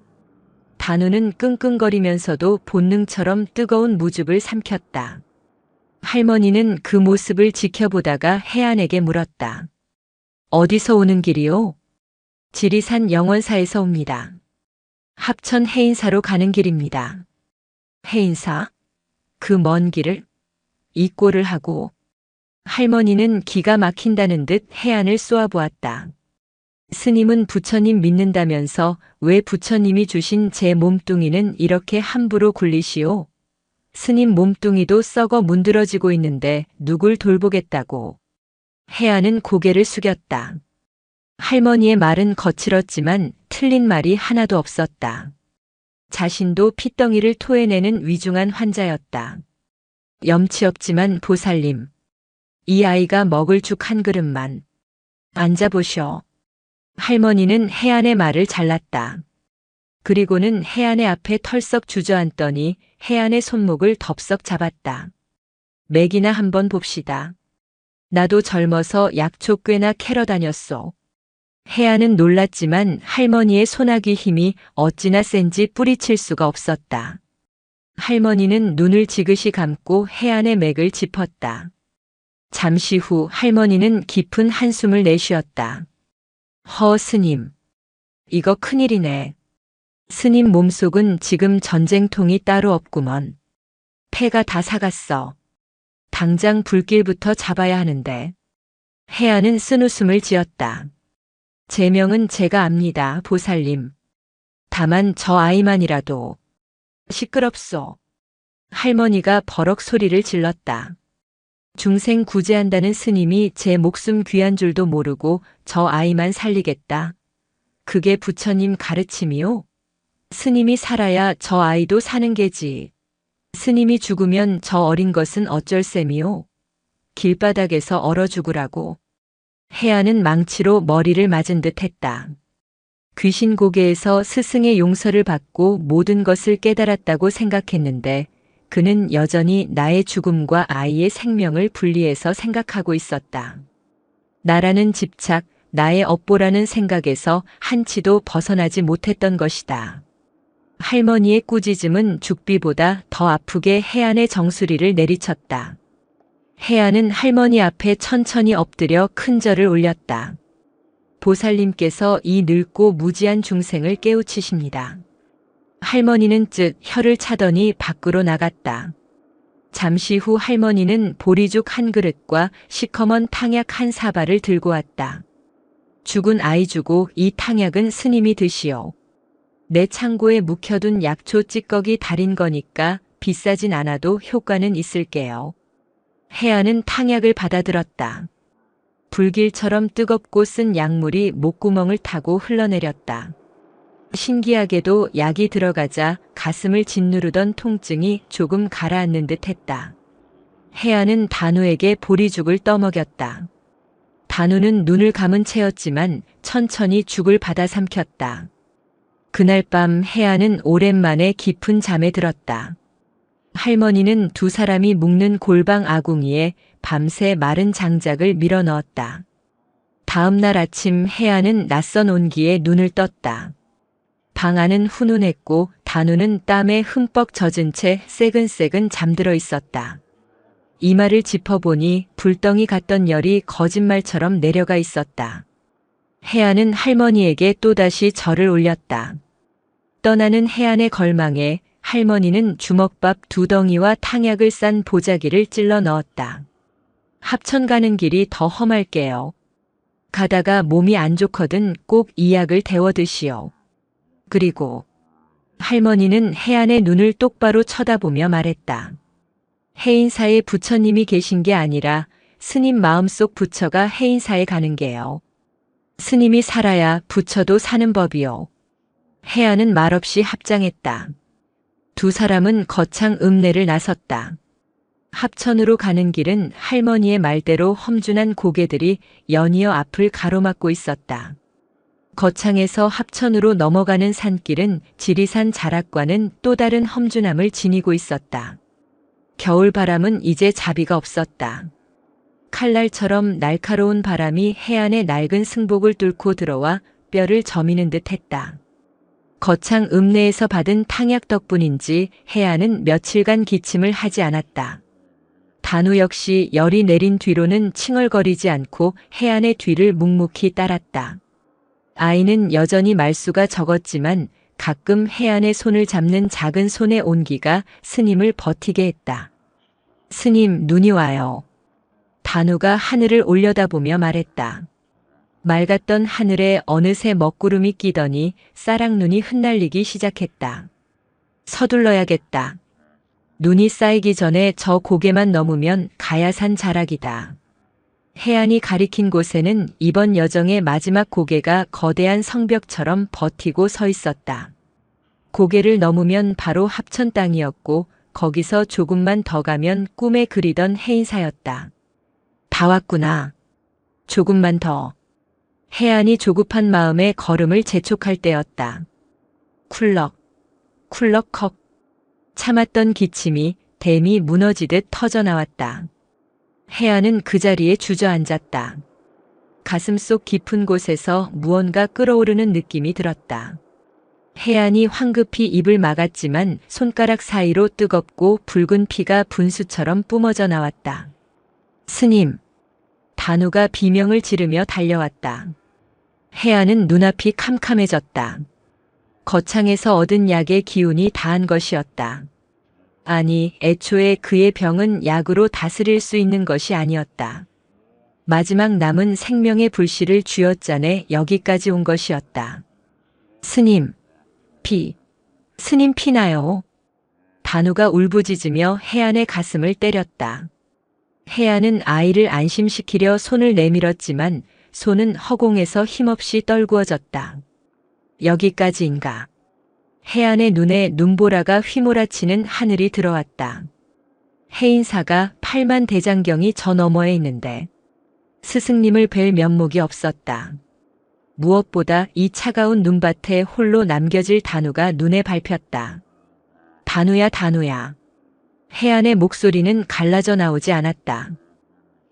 단우는 끙끙거리면서도 본능처럼 뜨거운 무즙을 삼켰다. 할머니는 그 모습을 지켜보다가 해안에게 물었다. 어디서 오는 길이요? 지리산 영원사에서 옵니다. 합천 해인사로 가는 길입니다. 해인사? 그 먼 길을? 이 꼴을 하고. 할머니는 기가 막힌다는 듯 해안을 쏘아보았다. 스님은 부처님 믿는다면서 왜 부처님이 주신 제 몸뚱이는 이렇게 함부로 굴리시오? 스님 몸뚱이도 썩어 문드러지고 있는데 누굴 돌보겠다고. 해안은 고개를 숙였다. 할머니의 말은 거칠었지만 틀린 말이 하나도 없었다. 자신도 핏덩이를 토해내는 위중한 환자였다. 염치 없지만 보살님. 이 아이가 먹을 죽 한 그릇만. 앉아보셔. 할머니는 해안의 말을 잘랐다. 그리고는 해안의 앞에 털썩 주저앉더니 해안의 손목을 덥석 잡았다. 맥이나 한번 봅시다. 나도 젊어서 약초 꽤나 캐러 다녔소. 해안은 놀랐지만 할머니의 소나기 힘이 어찌나 센지 뿌리칠 수가 없었다. 할머니는 눈을 지그시 감고 해안의 맥을 짚었다. 잠시 후 할머니는 깊은 한숨을 내쉬었다. 허 스님. 이거 큰일이네. 스님 몸속은 지금 전쟁통이 따로 없구먼. 폐가 다 사갔어. 당장 불길부터 잡아야 하는데. 해안은 쓴웃음을 지었다. 제 명은 제가 압니다, 보살님. 다만 저 아이만이라도. 시끄럽소. 할머니가 버럭 소리를 질렀다. 중생 구제한다는 스님이 제 목숨 귀한 줄도 모르고 저 아이만 살리겠다. 그게 부처님 가르침이요? 스님이 살아야 저 아이도 사는 게지. 스님이 죽으면 저 어린 것은 어쩔 셈이요? 길바닥에서 얼어 죽으라고. 해안은 망치로 머리를 맞은 듯 했다. 귀신 고개에서 스승의 용서를 받고 모든 것을 깨달았다고 생각했는데 그는 여전히 나의 죽음과 아이의 생명을 분리해서 생각하고 있었다. 나라는 집착, 나의 업보라는 생각에서 한치도 벗어나지 못했던 것이다. 할머니의 꾸짖음은 죽비보다 더 아프게 해안의 정수리를 내리쳤다. 해안은 할머니 앞에 천천히 엎드려 큰 절을 올렸다. 보살님께서 이 늙고 무지한 중생을 깨우치십니다. 할머니는 쯧 혀를 차더니 밖으로 나갔다. 잠시 후 할머니는 보리죽 한 그릇과 시커먼 탕약 한 사발을 들고 왔다. 죽은 아이 주고 이 탕약은 스님이 드시오. 내 창고에 묵혀둔 약초 찌꺼기 달인 거니까 비싸진 않아도 효과는 있을게요. 해안은 탕약을 받아들었다. 불길처럼 뜨겁고 쓴 약물이 목구멍을 타고 흘러내렸다. 신기하게도 약이 들어가자 가슴을 짓누르던 통증이 조금 가라앉는 듯 했다. 해안은 단우에게 보리죽을 떠먹였다. 단우는 눈을 감은 채였지만 천천히 죽을 받아 삼켰다. 그날 밤 해안은 오랜만에 깊은 잠에 들었다. 할머니는 두 사람이 묵는 골방 아궁이에 밤새 마른 장작을 밀어 넣었다. 다음 날 아침 해안은 낯선 온기에 눈을 떴다. 방 안은 훈훈했고 단우는 땀에 흠뻑 젖은 채 새근새근 잠들어 있었다. 이마를 짚어보니 불덩이 같던 열이 거짓말처럼 내려가 있었다. 해안은 할머니에게 또다시 절을 올렸다. 떠나는 해안의 걸망에 할머니는 주먹밥 2덩이와 탕약을 싼 보자기를 찔러 넣었다. 합천 가는 길이 더 험할게요. 가다가 몸이 안 좋거든 꼭 이 약을 데워 드시오. 그리고 할머니는 해안의 눈을 똑바로 쳐다보며 말했다. 해인사에 부처님이 계신 게 아니라 스님 마음속 부처가 해인사에 가는 게요. 스님이 살아야 부처도 사는 법이요. 해안은 말없이 합장했다. 두 사람은 거창 읍내를 나섰다. 합천으로 가는 길은 할머니의 말대로 험준한 고개들이 연이어 앞을 가로막고 있었다. 거창에서 합천으로 넘어가는 산길은 지리산 자락과는 또 다른 험준함을 지니고 있었다. 겨울바람은 이제 자비가 없었다. 칼날처럼 날카로운 바람이 해안의 낡은 승복을 뚫고 들어와 뼈를 저미는 듯 했다. 거창 읍내에서 받은 탕약 덕분인지 해안은 며칠간 기침을 하지 않았다. 단우 역시 열이 내린 뒤로는 칭얼거리지 않고 해안의 뒤를 묵묵히 따랐다. 아이는 여전히 말수가 적었지만 가끔 해안의 손을 잡는 작은 손의 온기가 스님을 버티게 했다. 스님, 눈이 와요. 단우가 하늘을 올려다보며 말했다. 맑았던 하늘에 어느새 먹구름이 끼더니 싸락눈이 흩날리기 시작했다. 서둘러야겠다. 눈이 쌓이기 전에 저 고개만 넘으면 가야산 자락이다. 해안이 가리킨 곳에는 이번 여정의 마지막 고개가 거대한 성벽처럼 버티고 서 있었다. 고개를 넘으면 바로 합천 땅이었고 거기서 조금만 더 가면 꿈에 그리던 해인사였다. 다 왔구나. 조금만 더. 해안이 조급한 마음에 걸음을 재촉할 때였다. 쿨럭, 쿨럭컥. 참았던 기침이 댐이 무너지듯 터져나왔다. 해안은 그 자리에 주저앉았다. 가슴속 깊은 곳에서 무언가 끓어오르는 느낌이 들었다. 해안이 황급히 입을 막았지만 손가락 사이로 뜨겁고 붉은 피가 분수처럼 뿜어져 나왔다. 스님! 단우가 비명을 지르며 달려왔다. 해안은 눈앞이 캄캄해졌다. 거창에서 얻은 약의 기운이 다한 것이었다. 아니, 애초에 그의 병은 약으로 다스릴 수 있는 것이 아니었다. 마지막 남은 생명의 불씨를 쥐어짜내 여기까지 온 것이었다. 스님, 스님 피나요? 단우가 울부짖으며 해안의 가슴을 때렸다. 해안은 아이를 안심시키려 손을 내밀었지만 손은 허공에서 힘없이 떨구어졌다. 여기까지인가. 해안의 눈에 눈보라가 휘몰아치는 하늘이 들어왔다. 해인사가 8만 대장경이 저 너머에 있는데 스승님을 뵐 면목이 없었다. 무엇보다 이 차가운 눈밭에 홀로 남겨질 단우가 눈에 밟혔다. 단우야, 단우야. 해안의 목소리는 갈라져 나오지 않았다.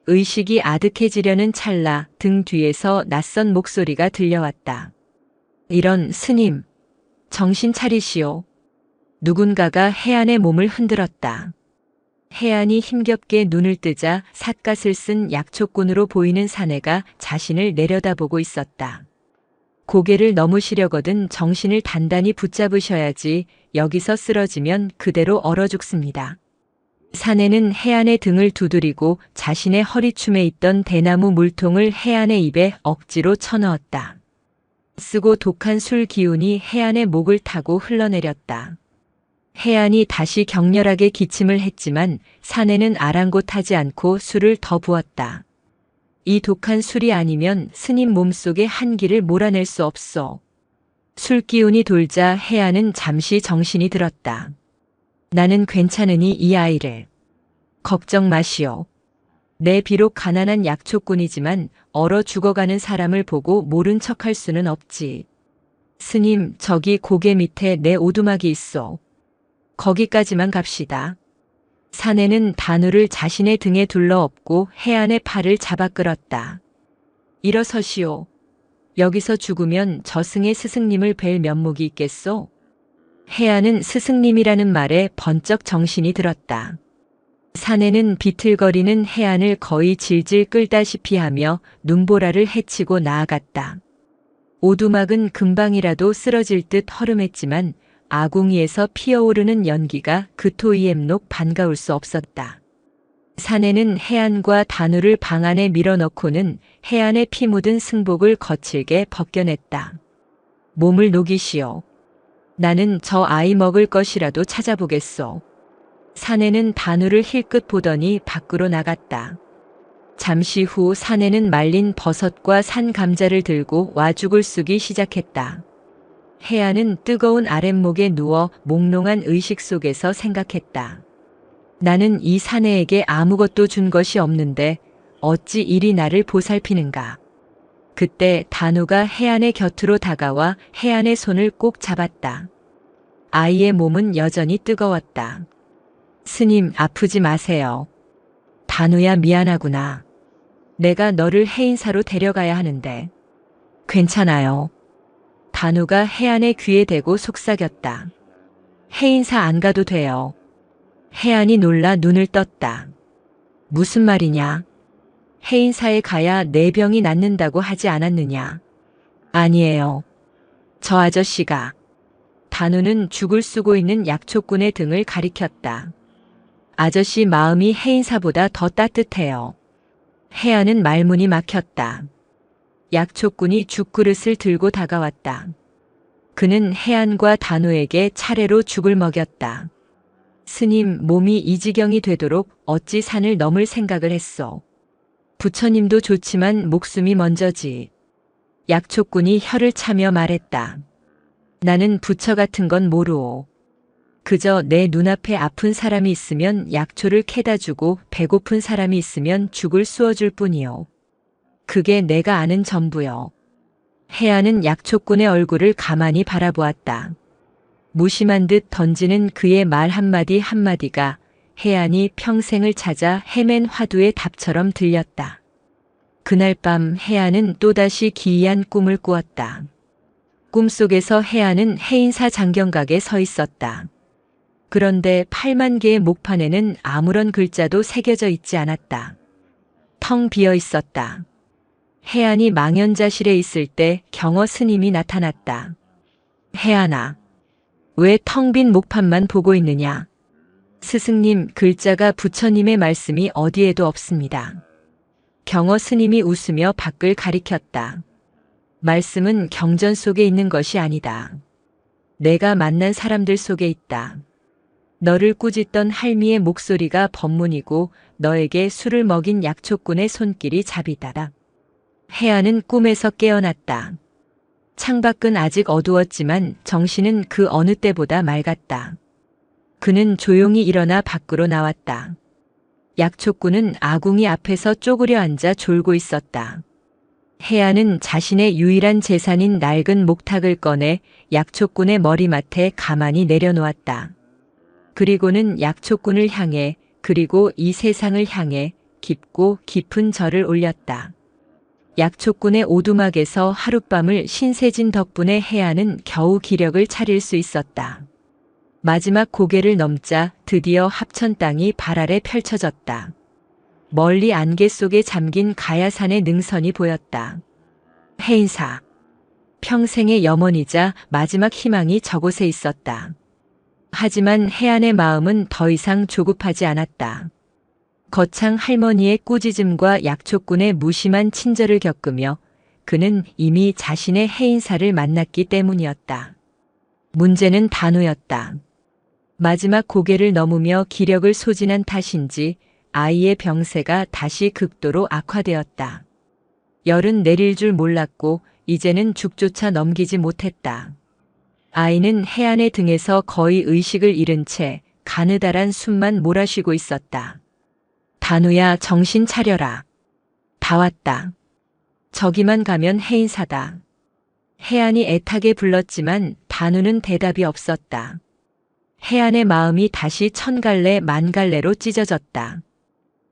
의식이 아득해지려는 찰나 등 뒤에서 낯선 목소리가 들려왔다. 이런, 스님, 정신 차리시오. 누군가가 해안의 몸을 흔들었다. 해안이 힘겹게 눈을 뜨자 삿갓을 쓴 약초꾼으로 보이는 사내가 자신을 내려다보고 있었다. 고개를 넘으시려거든 정신을 단단히 붙잡으셔야지. 여기서 쓰러지면 그대로 얼어 죽습니다. 사내는 해안의 등을 두드리고 자신의 허리춤에 있던 대나무 물통을 해안의 입에 억지로 쳐넣었다. 쓰고 독한 술 기운이 해안의 목을 타고 흘러내렸다. 해안이 다시 격렬하게 기침을 했지만 사내는 아랑곳하지 않고 술을 더 부었다. 이 독한 술이 아니면 스님 몸속의 한기를 몰아낼 수 없어. 술 기운이 돌자 해안은 잠시 정신이 들었다. 나는 괜찮으니 이 아이를. 걱정 마시오. 내 비록 가난한 약초꾼이지만 얼어 죽어가는 사람을 보고 모른 척할 수는 없지. 스님, 저기 고개 밑에 내 오두막이 있어. 거기까지만 갑시다. 사내는 단우를 자신의 등에 둘러엎고 해안의 팔을 잡아 끌었다. 일어서시오. 여기서 죽으면 저승의 스승님을 뵐 면목이 있겠소? 해안은 스승님이라는 말에 번쩍 정신이 들었다. 사내는 비틀거리는 해안을 거의 질질 끌다시피 하며 눈보라를 헤치고 나아갔다. 오두막은 금방이라도 쓰러질 듯 허름했지만 아궁이에서 피어오르는 연기가 그 토이엠록 반가울 수 없었다. 사내는 해안과 단우를 방 안에 밀어넣고는 해안에 피 묻은 승복을 거칠게 벗겨냈다. 몸을 녹이시오. 나는 저 아이 먹을 것이라도 찾아보겠소. 사내는 단우를 힐끗 보더니 밖으로 나갔다. 잠시 후 사내는 말린 버섯과 산 감자를 들고 와죽을 쑤기 시작했다. 해안은 뜨거운 아랫목에 누워 몽롱한 의식 속에서 생각했다. 나는 이 사내에게 아무것도 준 것이 없는데 어찌 이리 나를 보살피는가. 그때 단우가 해안의 곁으로 다가와 해안의 손을 꼭 잡았다. 아이의 몸은 여전히 뜨거웠다. 스님, 아프지 마세요. 단우야, 미안하구나. 내가 너를 해인사로 데려가야 하는데. 괜찮아요. 단우가 해안의 귀에 대고 속삭였다. 해인사 안 가도 돼요. 해안이 놀라 눈을 떴다. 무슨 말이냐? 해인사에 가야 내 병이 낫는다고 하지 않았느냐? 아니에요. 저 아저씨가. 단우는 죽을 쓰고 있는 약초꾼의 등을 가리켰다. 아저씨 마음이 해인사보다 더 따뜻해요. 해안은 말문이 막혔다. 약초꾼이 죽그릇을 들고 다가왔다. 그는 해안과 단우에게 차례로 죽을 먹였다. 스님, 몸이 이 지경이 되도록 어찌 산을 넘을 생각을 했소. 부처님도 좋지만 목숨이 먼저지. 약초꾼이 혀를 차며 말했다. 나는 부처 같은 건 모르오. 그저 내 눈앞에 아픈 사람이 있으면 약초를 캐다 주고 배고픈 사람이 있으면 죽을 쑤어줄 뿐이요. 그게 내가 아는 전부요. 해안은 약초꾼의 얼굴을 가만히 바라보았다. 무심한 듯 던지는 그의 말 한마디 한마디가 해안이 평생을 찾아 헤맨 화두의 답처럼 들렸다. 그날 밤 해안은 또다시 기이한 꿈을 꾸었다. 꿈속에서 해안은 해인사 장경각에 서 있었다. 그런데 8만 개의 목판에는 아무런 글자도 새겨져 있지 않았다. 텅 비어 있었다. 해안이 망연자실에 있을 때 경어 스님이 나타났다. 해안아, 왜 텅 빈 목판만 보고 있느냐? 스승님, 글자가 부처님의 말씀이 어디에도 없습니다. 경어 스님이 웃으며 밖을 가리켰다. 말씀은 경전 속에 있는 것이 아니다. 내가 만난 사람들 속에 있다. 너를 꾸짖던 할미의 목소리가 법문이고 너에게 술을 먹인 약초꾼의 손길이 자비다라. 해안은 꿈에서 깨어났다. 창밖은 아직 어두웠지만 정신은 그 어느 때보다 맑았다. 그는 조용히 일어나 밖으로 나왔다. 약초꾼은 아궁이 앞에서 쪼그려 앉아 졸고 있었다. 해안은 자신의 유일한 재산인 낡은 목탁을 꺼내 약초꾼의 머리맡에 가만히 내려놓았다. 그리고는 약초꾼을 향해 그리고 이 세상을 향해 깊고 깊은 절을 올렸다. 약초꾼의 오두막에서 하룻밤을 신세진 덕분에 해안은 겨우 기력을 차릴 수 있었다. 마지막 고개를 넘자 드디어 합천 땅이 발 아래 펼쳐졌다. 멀리 안개 속에 잠긴 가야산의 능선이 보였다. 해인사. 평생의 염원이자 마지막 희망이 저곳에 있었다. 하지만 해안의 마음은 더 이상 조급하지 않았다. 거창 할머니의 꾸짖음과 약초꾼의 무심한 친절을 겪으며 그는 이미 자신의 해인사를 만났기 때문이었다. 문제는 단우였다. 마지막 고개를 넘으며 기력을 소진한 탓인지 아이의 병세가 다시 극도로 악화되었다. 열은 내릴 줄 몰랐고 이제는 죽조차 넘기지 못했다. 아이는 해안의 등에서 거의 의식을 잃은 채 가느다란 숨만 몰아쉬고 있었다. 단우야, 정신 차려라. 다 왔다. 저기만 가면 해인사다. 해안이 애타게 불렀지만 단우는 대답이 없었다. 해안의 마음이 다시 천갈래 만갈래로 찢어졌다.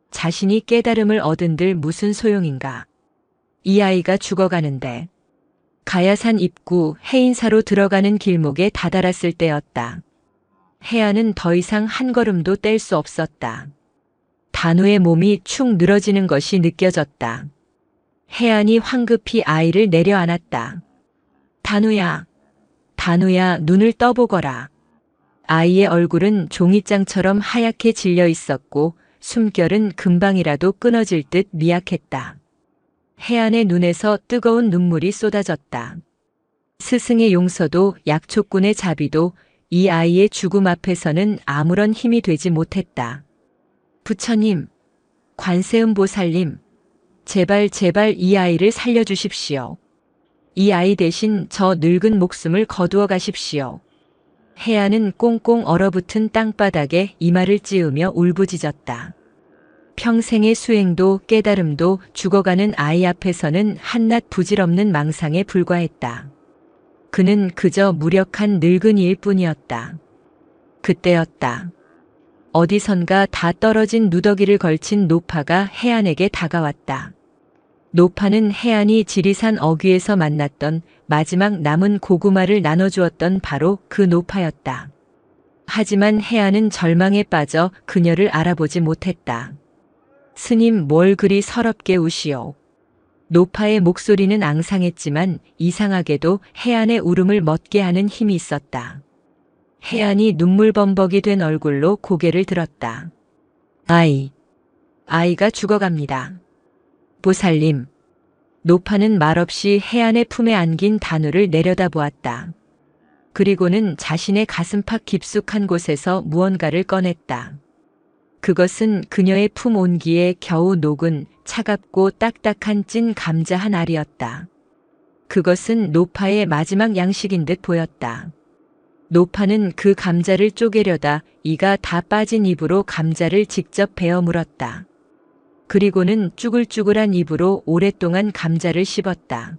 자신이 깨달음을 얻은들 무슨 소용인가. 이 아이가 죽어가는데. 가야산 입구 해인사로 들어가는 길목에 다다랐을 때였다. 해안은 더 이상 한 걸음도 뗄 수 없었다. 단우의 몸이 축 늘어지는 것이 느껴졌다. 해안이 황급히 아이를 내려안았다. 단우야, 단우야, 눈을 떠보거라. 아이의 얼굴은 종이장처럼 하얗게 질려 있었고 숨결은 금방이라도 끊어질 듯 미약했다. 해안의 눈에서 뜨거운 눈물이 쏟아졌다. 스승의 용서도 약초꾼의 자비도 이 아이의 죽음 앞에서는 아무런 힘이 되지 못했다. 부처님, 관세음보살님, 제발 제발 이 아이를 살려주십시오. 이 아이 대신 저 늙은 목숨을 거두어 가십시오. 해안은 꽁꽁 얼어붙은 땅바닥에 이마를 찌으며 울부짖었다. 평생의 수행도 깨달음도 죽어가는 아이 앞에서는 한낱 부질없는 망상에 불과했다. 그는 그저 무력한 늙은이일 뿐이었다. 그때였다. 어디선가 다 떨어진 누더기를 걸친 노파가 해안에게 다가왔다. 노파는 해안이 지리산 어귀에서 만났던 마지막 남은 고구마를 나눠주었던 바로 그 노파였다. 하지만 해안은 절망에 빠져 그녀를 알아보지 못했다. 스님, 뭘 그리 서럽게 우시오. 노파의 목소리는 앙상했지만 이상하게도 해안의 울음을 멎게 하는 힘이 있었다. 해안이 눈물범벅이 된 얼굴로 고개를 들었다. 아이가 죽어갑니다. 보살님. 노파는 말없이 해안의 품에 안긴 단우를 내려다보았다. 그리고는 자신의 가슴팍 깊숙한 곳에서 무언가를 꺼냈다. 그것은 그녀의 품 온기에 겨우 녹은 차갑고 딱딱한 찐 감자 한 알이었다. 그것은 노파의 마지막 양식인 듯 보였다. 노파는 그 감자를 쪼개려다 이가 다 빠진 입으로 감자를 직접 베어 물었다. 그리고는 쭈글쭈글한 입으로 오랫동안 감자를 씹었다.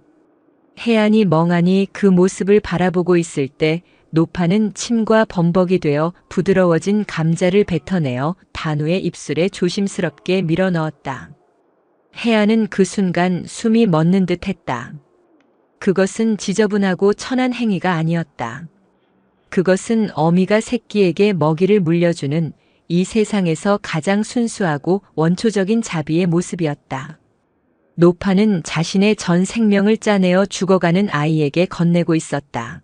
해안이 멍하니 그 모습을 바라보고 있을 때 노파는 침과 범벅이 되어 부드러워진 감자를 뱉어내어 단우의 입술에 조심스럽게 밀어넣었다. 해안은 그 순간 숨이 멎는 듯 했다. 그것은 지저분하고 천한 행위가 아니었다. 그것은 어미가 새끼에게 먹이를 물려주는 이 세상에서 가장 순수하고 원초적인 자비의 모습이었다. 노파는 자신의 전 생명을 짜내어 죽어가는 아이에게 건네고 있었다.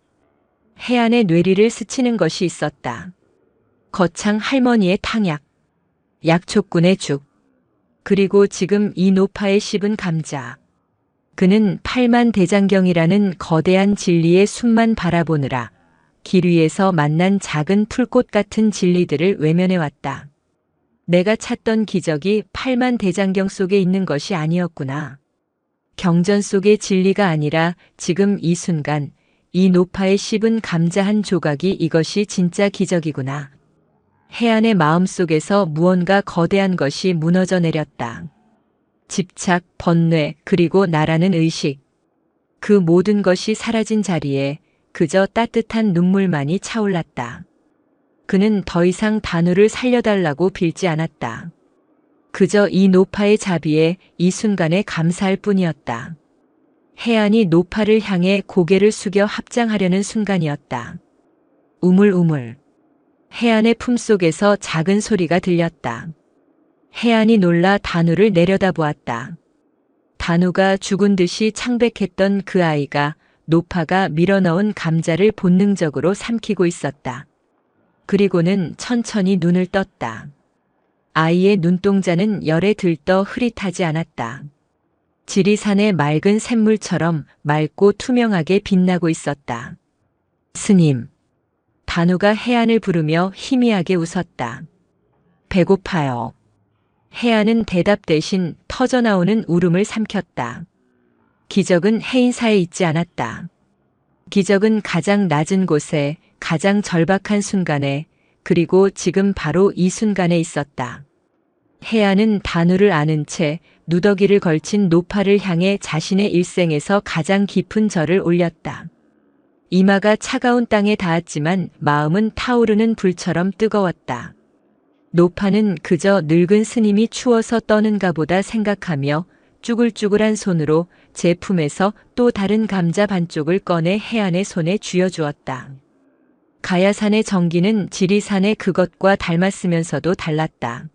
해안의 뇌리를 스치는 것이 있었다. 거창 할머니의 탕약, 약초꾼의 죽, 그리고 지금 이 노파의 씹은 감자. 그는 팔만대장경이라는 거대한 진리의 숲만 바라보느라 길 위에서 만난 작은 풀꽃 같은 진리들을 외면해왔다. 내가 찾던 기적이 팔만대장경 속에 있는 것이 아니었구나. 경전 속의 진리가 아니라 지금 이 순간 이 노파의 씹은 감자 한 조각이 이것이 진짜 기적이구나. 해안의 마음속에서 무언가 거대한 것이 무너져 내렸다. 집착, 번뇌, 그리고 나라는 의식. 그 모든 것이 사라진 자리에 그저 따뜻한 눈물만이 차올랐다. 그는 더 이상 단우를 살려달라고 빌지 않았다. 그저 이 노파의 자비에 이 순간에 감사할 뿐이었다. 해안이 노파를 향해 고개를 숙여 합장하려는 순간이었다. 우물우물. 해안의 품속에서 작은 소리가 들렸다. 해안이 놀라 단우를 내려다보았다. 단우가 죽은 듯이 창백했던 그 아이가 노파가 밀어넣은 감자를 본능적으로 삼키고 있었다. 그리고는 천천히 눈을 떴다. 아이의 눈동자는 열에 들떠 흐릿하지 않았다. 지리산의 맑은 샘물처럼 맑고 투명하게 빛나고 있었다. 스님. 단우가 해안을 부르며 희미하게 웃었다. 배고파요. 해안은 대답 대신 터져나오는 울음을 삼켰다. 기적은 해인사에 있지 않았다. 기적은 가장 낮은 곳에, 가장 절박한 순간에, 그리고 지금 바로 이 순간에 있었다. 해안은 단우를 아는 채 누더기를 걸친 노파를 향해 자신의 일생에서 가장 깊은 절을 올렸다. 이마가 차가운 땅에 닿았지만 마음은 타오르는 불처럼 뜨거웠다. 노파는 그저 늙은 스님이 추워서 떠는가 보다 생각하며 쭈글쭈글한 손으로 제 품에서 또 다른 감자 반쪽을 꺼내 해안의 손에 쥐어주었다. 가야산의 정기는 지리산의 그것과 닮았으면서도 달랐다.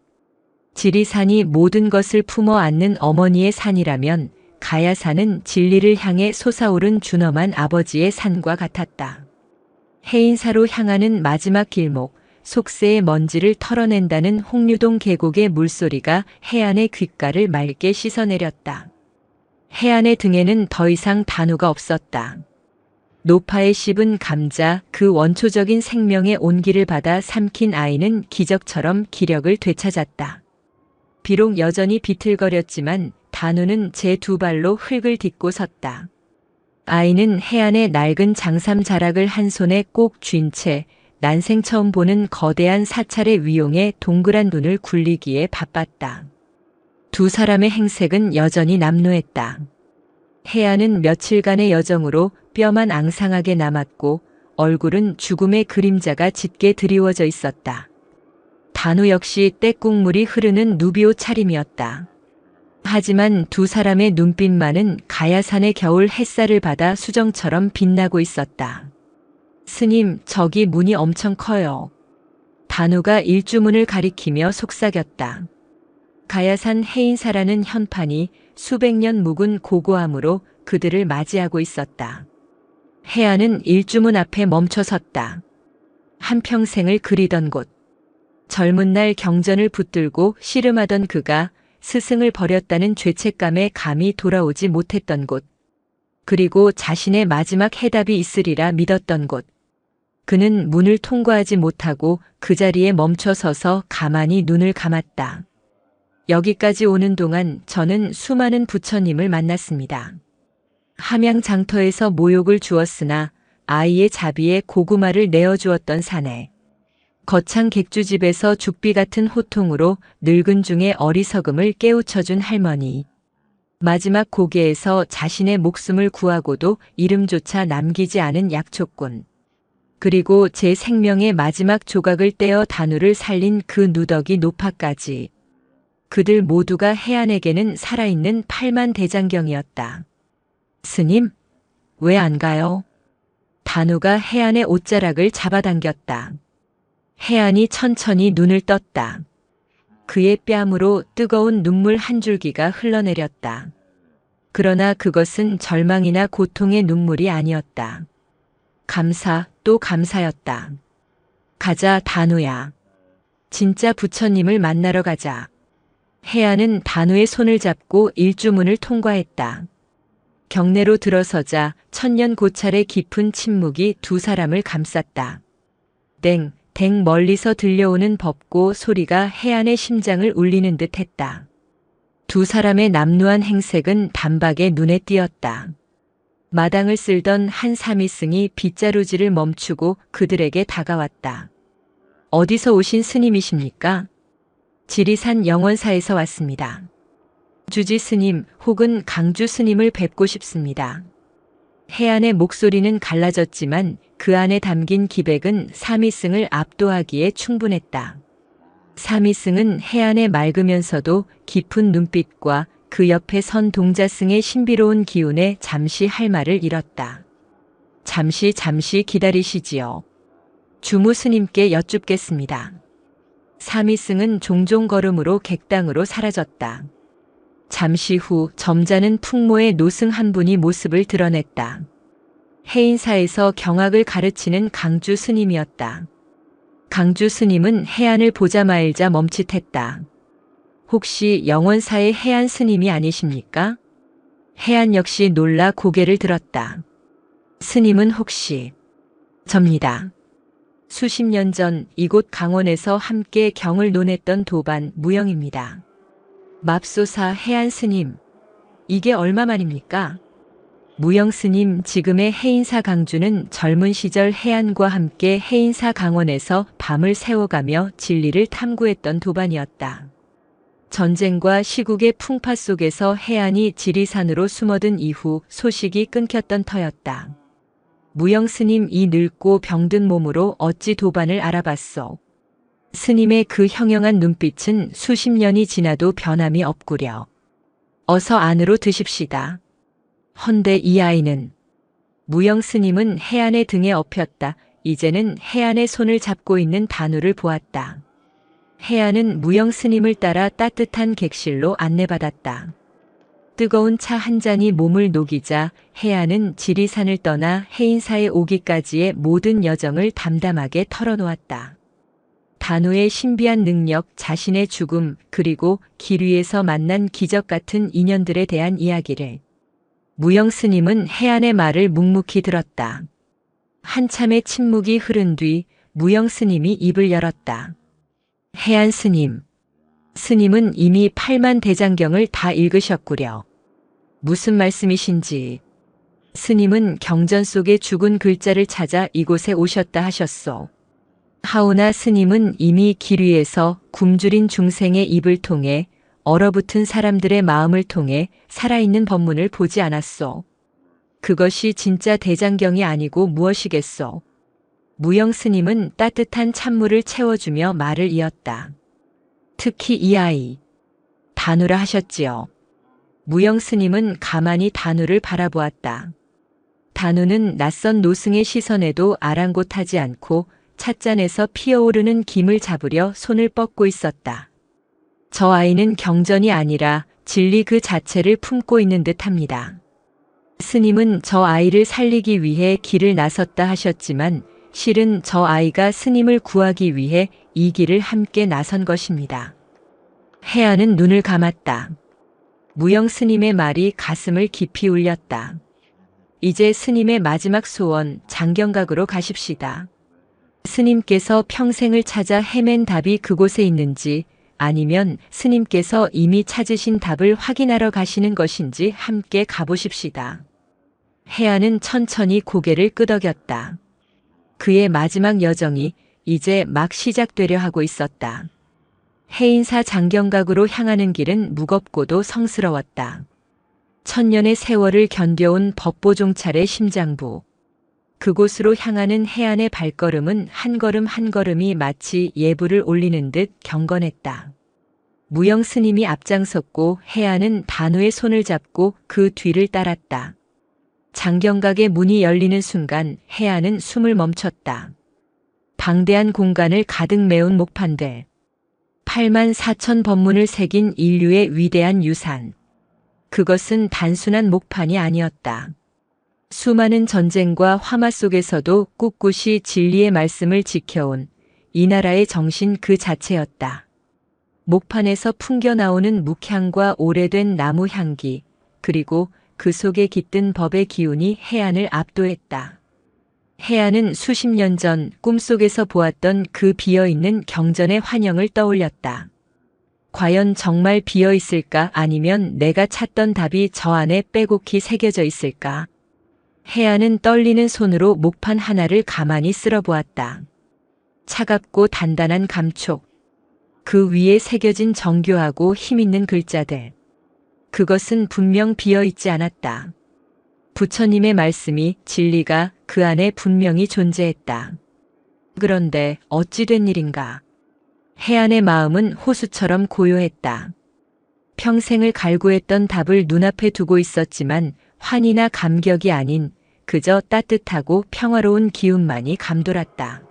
지리산이 모든 것을 품어 안는 어머니의 산이라면 가야산은 진리를 향해 솟아오른 준엄한 아버지의 산과 같았다. 해인사로 향하는 마지막 길목, 속세의 먼지를 털어낸다는 홍류동 계곡의 물소리가 해안의 귓가를 맑게 씻어내렸다. 해안의 등에는 더 이상 단우가 없었다. 노파에 씹은 감자, 그 원초적인 생명의 온기를 받아 삼킨 아이는 기적처럼 기력을 되찾았다. 비록 여전히 비틀거렸지만 단우는 제 두 발로 흙을 딛고 섰다. 아이는 해안의 낡은 장삼 자락을 한 손에 꼭 쥔 채 난생 처음 보는 거대한 사찰의 위용에 동그란 눈을 굴리기에 바빴다. 두 사람의 행색은 여전히 남루했다. 해안은 며칠간의 여정으로 뼈만 앙상하게 남았고 얼굴은 죽음의 그림자가 짙게 드리워져 있었다. 단우 역시 때국물이 흐르는 누비옷 차림이었다. 하지만 두 사람의 눈빛만은 가야산의 겨울 햇살을 받아 수정처럼 빛나고 있었다. 스님, 저기 문이 엄청 커요. 단우가 일주문을 가리키며 속삭였다. 가야산 해인사라는 현판이 수백 년 묵은 고고함으로 그들을 맞이하고 있었다. 해안은 일주문 앞에 멈춰 섰다. 한평생을 그리던 곳. 젊은 날 경전을 붙들고 씨름하던 그가 스승을 버렸다는 죄책감에 감히 돌아오지 못했던 곳. 그리고 자신의 마지막 해답이 있으리라 믿었던 곳. 그는 문을 통과하지 못하고 그 자리에 멈춰 서서 가만히 눈을 감았다. 여기까지 오는 동안 저는 수많은 부처님을 만났습니다. 함양장터에서 모욕을 주었으나 아이의 자비에 고구마를 내어주었던 사내. 거창 객주집에서 죽비 같은 호통으로 늙은 중의 어리석음을 깨우쳐준 할머니. 마지막 고개에서 자신의 목숨을 구하고도 이름조차 남기지 않은 약초꾼. 그리고 제 생명의 마지막 조각을 떼어 단우를 살린 그 누더기 노파까지. 그들 모두가 해안에게는 살아있는 팔만대장경이었다. 스님, 왜 안 가요? 단우가 해안의 옷자락을 잡아당겼다. 해안이 천천히 눈을 떴다. 그의 뺨으로 뜨거운 눈물 한 줄기가 흘러내렸다. 그러나 그것은 절망이나 고통의 눈물이 아니었다. 감사, 또 감사였다. 가자, 단우야. 진짜 부처님을 만나러 가자. 해안은 단우의 손을 잡고 일주문을 통과했다. 경내로 들어서자 천년 고찰의 깊은 침묵이 두 사람을 감쌌다. 땡, 댕 멀리서 들려오는 법고 소리가 해안의 심장을 울리는 듯 했다. 두 사람의 남루한 행색은 단박에 눈에 띄었다. 마당을 쓸던 한 사미승이 빗자루질을 멈추고 그들에게 다가왔다. 어디서 오신 스님이십니까? 지리산 영원사에서 왔습니다. 주지 스님 혹은 강주 스님을 뵙고 싶습니다. 해안의 목소리는 갈라졌지만 그 안에 담긴 기백은 사미승을 압도하기에 충분했다. 사미승은 해안의 맑으면서도 깊은 눈빛과 그 옆에 선 동자승의 신비로운 기운에 잠시 할 말을 잃었다. 잠시 기다리시지요. 주무 스님께 여쭙겠습니다. 사미승은 종종 걸음으로 객당으로 사라졌다. 잠시 후 점잖은 풍모의 노승 한 분이 모습을 드러냈다. 해인사에서 경악을 가르치는 강주 스님이었다. 강주 스님은 해안을 보자 말자 멈칫했다. 혹시 영원사의 해안 스님이 아니십니까? 해안 역시 놀라 고개를 들었다. 스님은 혹시? 접니다. 수십 년 전 이곳 강원에서 함께 경을 논했던 도반 무영입니다. 맙소사 해안 스님, 이게 얼마 만입니까? 무영 스님, 지금의 해인사 강주는 젊은 시절 해안과 함께 해인사 강원에서 밤을 새워가며 진리를 탐구했던 도반이었다. 전쟁과 시국의 풍파 속에서 해안이 지리산으로 숨어든 이후 소식이 끊겼던 터였다. 무영 스님 이 늙고 병든 몸으로 어찌 도반을 알아봤소. 스님의 그 형형한 눈빛은 수십 년이 지나도 변함이 없구려. 어서 안으로 드십시다. 헌데 이 아이는. 무영 스님은 해안의 등에 엎였다. 이제는 해안의 손을 잡고 있는 단우를 보았다. 해안은 무영 스님을 따라 따뜻한 객실로 안내받았다. 뜨거운 차 한 잔이 몸을 녹이자 해안은 지리산을 떠나 해인사에 오기까지의 모든 여정을 담담하게 털어놓았다. 단우의 신비한 능력, 자신의 죽음, 그리고 길 위에서 만난 기적 같은 인연들에 대한 이야기를. 무영 스님은 해안의 말을 묵묵히 들었다. 한참의 침묵이 흐른 뒤 무영 스님이 입을 열었다. 해안 스님. 스님은 이미 8만 대장경을 다 읽으셨구려. 무슨 말씀이신지. 스님은 경전 속의 죽은 글자를 찾아 이곳에 오셨다 하셨소. 하오나 스님은 이미 길 위에서 굶주린 중생의 입을 통해 얼어붙은 사람들의 마음을 통해 살아있는 법문을 보지 않았소. 그것이 진짜 대장경이 아니고 무엇이겠소. 무영 스님은 따뜻한 찬물을 채워주며 말을 이었다. 특히 이 아이. 단우라 하셨지요. 무영 스님은 가만히 단우를 바라보았다. 단우는 낯선 노승의 시선에도 아랑곳하지 않고 찻잔에서 피어오르는 김을 잡으려 손을 뻗고 있었다. 저 아이는 경전이 아니라 진리 그 자체를 품고 있는 듯합니다. 스님은 저 아이를 살리기 위해 길을 나섰다 하셨지만 실은 저 아이가 스님을 구하기 위해 이 길을 함께 나선 것입니다. 해안은 눈을 감았다. 무영 스님의 말이 가슴을 깊이 울렸다. 이제 스님의 마지막 소원 장경각으로 가십시다. 스님께서 평생을 찾아 헤맨 답이 그곳에 있는지 아니면 스님께서 이미 찾으신 답을 확인하러 가시는 것인지 함께 가보십시다. 해안은 천천히 고개를 끄덕였다. 그의 마지막 여정이 이제 막 시작되려 하고 있었다. 해인사 장경각으로 향하는 길은 무겁고도 성스러웠다. 천년의 세월을 견뎌온 법보종찰의 심장부. 그곳으로 향하는 해안의 발걸음은 한 걸음 한 걸음이 마치 예불을 올리는 듯 경건했다. 무영 스님이 앞장섰고 해안은 단우의 손을 잡고 그 뒤를 따랐다. 장경각의 문이 열리는 순간 해안은 숨을 멈췄다. 방대한 공간을 가득 메운 목판들. 8만 4천 법문을 새긴 인류의 위대한 유산. 그것은 단순한 목판이 아니었다. 수많은 전쟁과 화마 속에서도 꿋꿋이 진리의 말씀을 지켜온 이 나라의 정신 그 자체였다. 목판에서 풍겨나오는 묵향과 오래된 나무 향기, 그리고 그 속에 깃든 법의 기운이 해안을 압도했다. 해안은 수십 년 전 꿈속에서 보았던 그 비어있는 경전의 환영을 떠올렸다. 과연 정말 비어있을까 아니면 내가 찾던 답이 저 안에 빼곡히 새겨져 있을까? 해안은 떨리는 손으로 목판 하나를 가만히 쓸어보았다. 차갑고 단단한 감촉. 그 위에 새겨진 정교하고 힘있는 글자들. 그것은 분명 비어있지 않았다. 부처님의 말씀이 진리가 그 안에 분명히 존재했다. 그런데 어찌 된 일인가? 해안의 마음은 호수처럼 고요했다. 평생을 갈구했던 답을 눈앞에 두고 있었지만 환희나 감격이 아닌 그저 따뜻하고 평화로운 기운만이 감돌았다.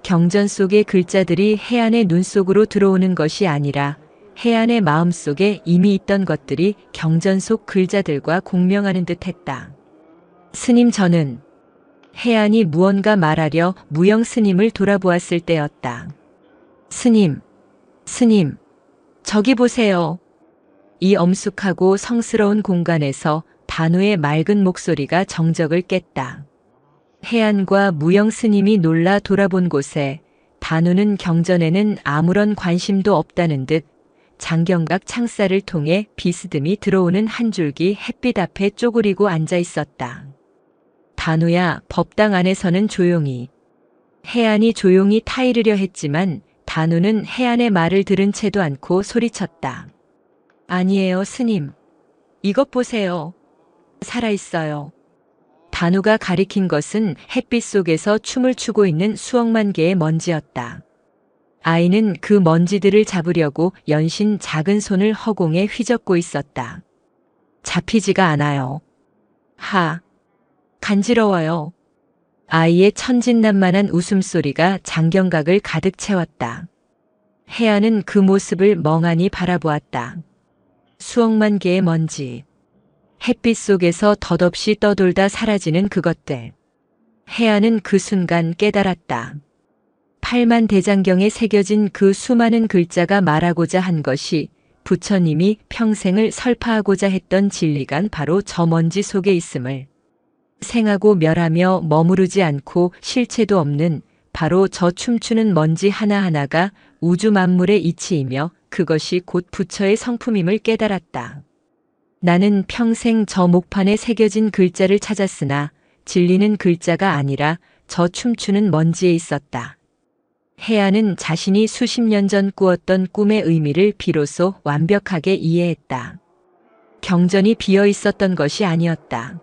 경전 속의 글자들이 해안의 눈 속으로 들어오는 것이 아니라 해안의 마음 속에 이미 있던 것들이 경전 속 글자들과 공명하는 듯했다. 스님 저는 해안이 무언가 말하려 무영 스님을 돌아보았을 때였다. 스님, 스님, 저기 보세요. 이 엄숙하고 성스러운 공간에서 단우의 맑은 목소리가 정적을 깼다. 해안과 무영 스님이 놀라 돌아본 곳에 단우는 경전에는 아무런 관심도 없다는 듯 장경각 창살을 통해 비스듬히 들어오는 한 줄기 햇빛 앞에 쪼그리고 앉아 있었다. 단우야, 법당 안에서는 조용히. 해안이 조용히 타이르려 했지만 단우는 해안의 말을 들은 채도 않고 소리쳤다. 아니에요, 스님. 이것 보세요. 살아있어요. 단우가 가리킨 것은 햇빛 속에서 춤을 추고 있는 수억만 개의 먼지였다. 아이는 그 먼지들을 잡으려고 연신 작은 손을 허공에 휘젓고 있었다. 잡히지가 않아요. 하. 간지러워요. 아이의 천진난만한 웃음소리가 장경각을 가득 채웠다. 해안은 그 모습을 멍하니 바라보았다. 수억만 개의 먼지. 햇빛 속에서 덧없이 떠돌다 사라지는 그것들. 해안은 그 순간 깨달았다. 팔만대장경에 새겨진 그 수많은 글자가 말하고자 한 것이 부처님이 평생을 설파하고자 했던 진리가 바로 저 먼지 속에 있음을. 생하고 멸하며 머무르지 않고 실체도 없는 바로 저 춤추는 먼지 하나하나가 우주 만물의 이치이며 그것이 곧 부처의 성품임을 깨달았다. 나는 평생 저 목판에 새겨진 글자를 찾았으나 진리는 글자가 아니라 저 춤추는 먼지에 있었다. 해안은 자신이 수십 년 전 꾸었던 꿈의 의미를 비로소 완벽하게 이해했다. 경전이 비어 있었던 것이 아니었다.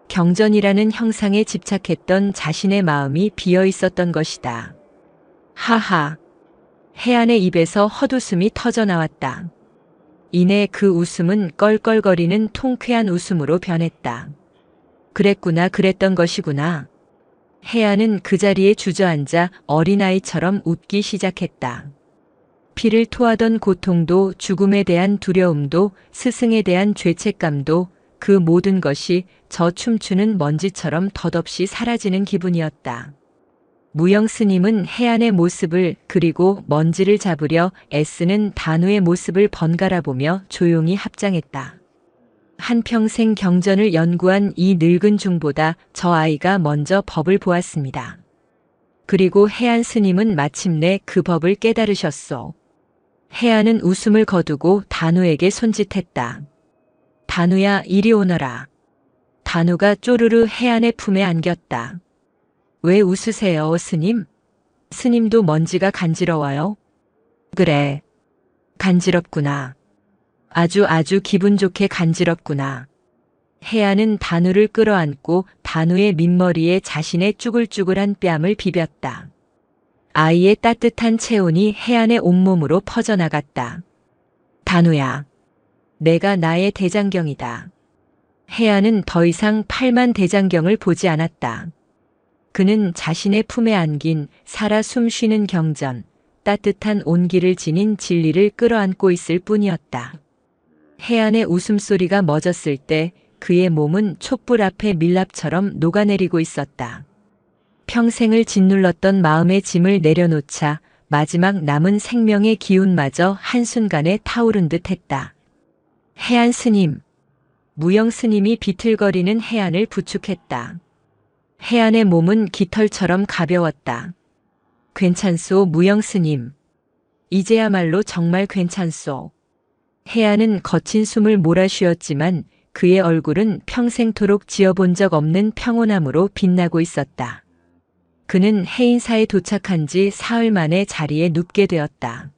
경전이라는 형상에 집착했던 자신의 마음이 비어 있었던 것이다. 하하. 해안의 입에서 헛웃음이 터져 나왔다. 이내 그 웃음은 껄껄거리는 통쾌한 웃음으로 변했다. 그랬구나, 그랬던 것이구나. 해안은 그 자리에 주저앉아 어린아이처럼 웃기 시작했다. 피를 토하던 고통도 죽음에 대한 두려움도 스승에 대한 죄책감도 그 모든 것이 저 춤추는 먼지처럼 덧없이 사라지는 기분이었다. 무영 스님은 해안의 모습을 그리고 먼지를 잡으려 애쓰는 단우의 모습을 번갈아 보며 조용히 합장했다. 한평생 경전을 연구한 이 늙은 중보다 저 아이가 먼저 법을 보았습니다. 그리고 해안 스님은 마침내 그 법을 깨달으셨소. 해안은 웃음을 거두고 단우에게 손짓했다. 단우야, 이리 오너라. 단우가 쪼르르 해안의 품에 안겼다. 왜 웃으세요, 스님? 스님도 먼지가 간지러워요? 그래. 간지럽구나. 아주 기분 좋게 간지럽구나. 해안은 단우를 끌어안고 단우의 민머리에 자신의 쭈글쭈글한 뺨을 비볐다. 아이의 따뜻한 체온이 해안의 온몸으로 퍼져나갔다. 단우야. 내가 나의 대장경이다. 해안은 더 이상 팔만대장경을 보지 않았다. 그는 자신의 품에 안긴 살아 숨쉬는 경전, 따뜻한 온기를 지닌 진리를 끌어안고 있을 뿐이었다. 해안의 웃음소리가 멎었을 때 그의 몸은 촛불 앞에 밀랍처럼 녹아내리고 있었다. 평생을 짓눌렀던 마음의 짐을 내려놓자 마지막 남은 생명의 기운마저 한순간에 타오른 듯 했다. 해안 스님. 무영 스님이 비틀거리는 해안을 부축했다. 해안의 몸은 깃털처럼 가벼웠다. 괜찮소, 무영 스님. 이제야말로 정말 괜찮소. 해안은 거친 숨을 몰아쉬었지만 그의 얼굴은 평생토록 지어본 적 없는 평온함으로 빛나고 있었다. 그는 해인사에 도착한 지 사흘 만에 자리에 눕게 되었다.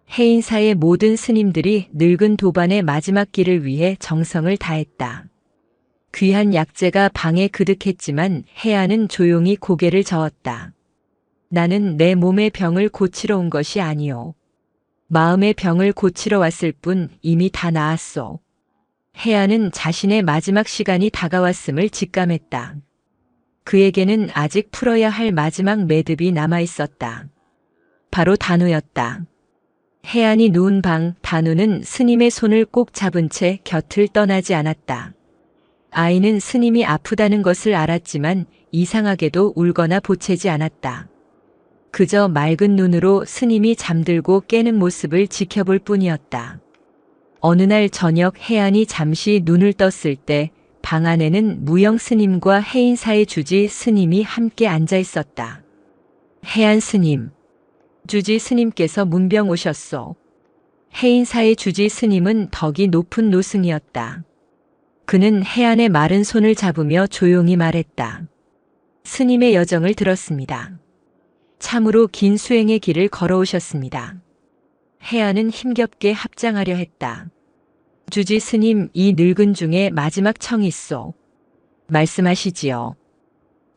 해인사의 모든 스님들이 늙은 도반의 마지막 길을 위해 정성을 다했다. 귀한 약재가 방에 그득했지만 해안은 조용히 고개를 저었다. 나는 내 몸의 병을 고치러 온 것이 아니오. 마음의 병을 고치러 왔을 뿐 이미 다 나았소. 해안은 자신의 마지막 시간이 다가왔음을 직감했다. 그에게는 아직 풀어야 할 마지막 매듭이 남아 있었다. 바로 단우였다. 해안이 누운 방, 단우는 스님의 손을 꼭 잡은 채 곁을 떠나지 않았다. 아이는 스님이 아프다는 것을 알았지만 이상하게도 울거나 보채지 않았다. 그저 맑은 눈으로 스님이 잠들고 깨는 모습을 지켜볼 뿐이었다. 어느 날 저녁 해안이 잠시 눈을 떴을 때 방 안에는 무영 스님과 해인사의 주지 스님이 함께 앉아 있었다. 해안 스님. 주지 스님께서 문병 오셨소. 해인사의 주지 스님은 덕이 높은 노승이었다. 그는 해안의 마른 손을 잡으며 조용히 말했다. 스님의 여정을 들었습니다. 참으로 긴 수행의 길을 걸어오셨습니다. 해안은 힘겹게 합장하려 했다. 주지 스님, 이 늙은 중에 마지막 청이 있소. 말씀하시지요.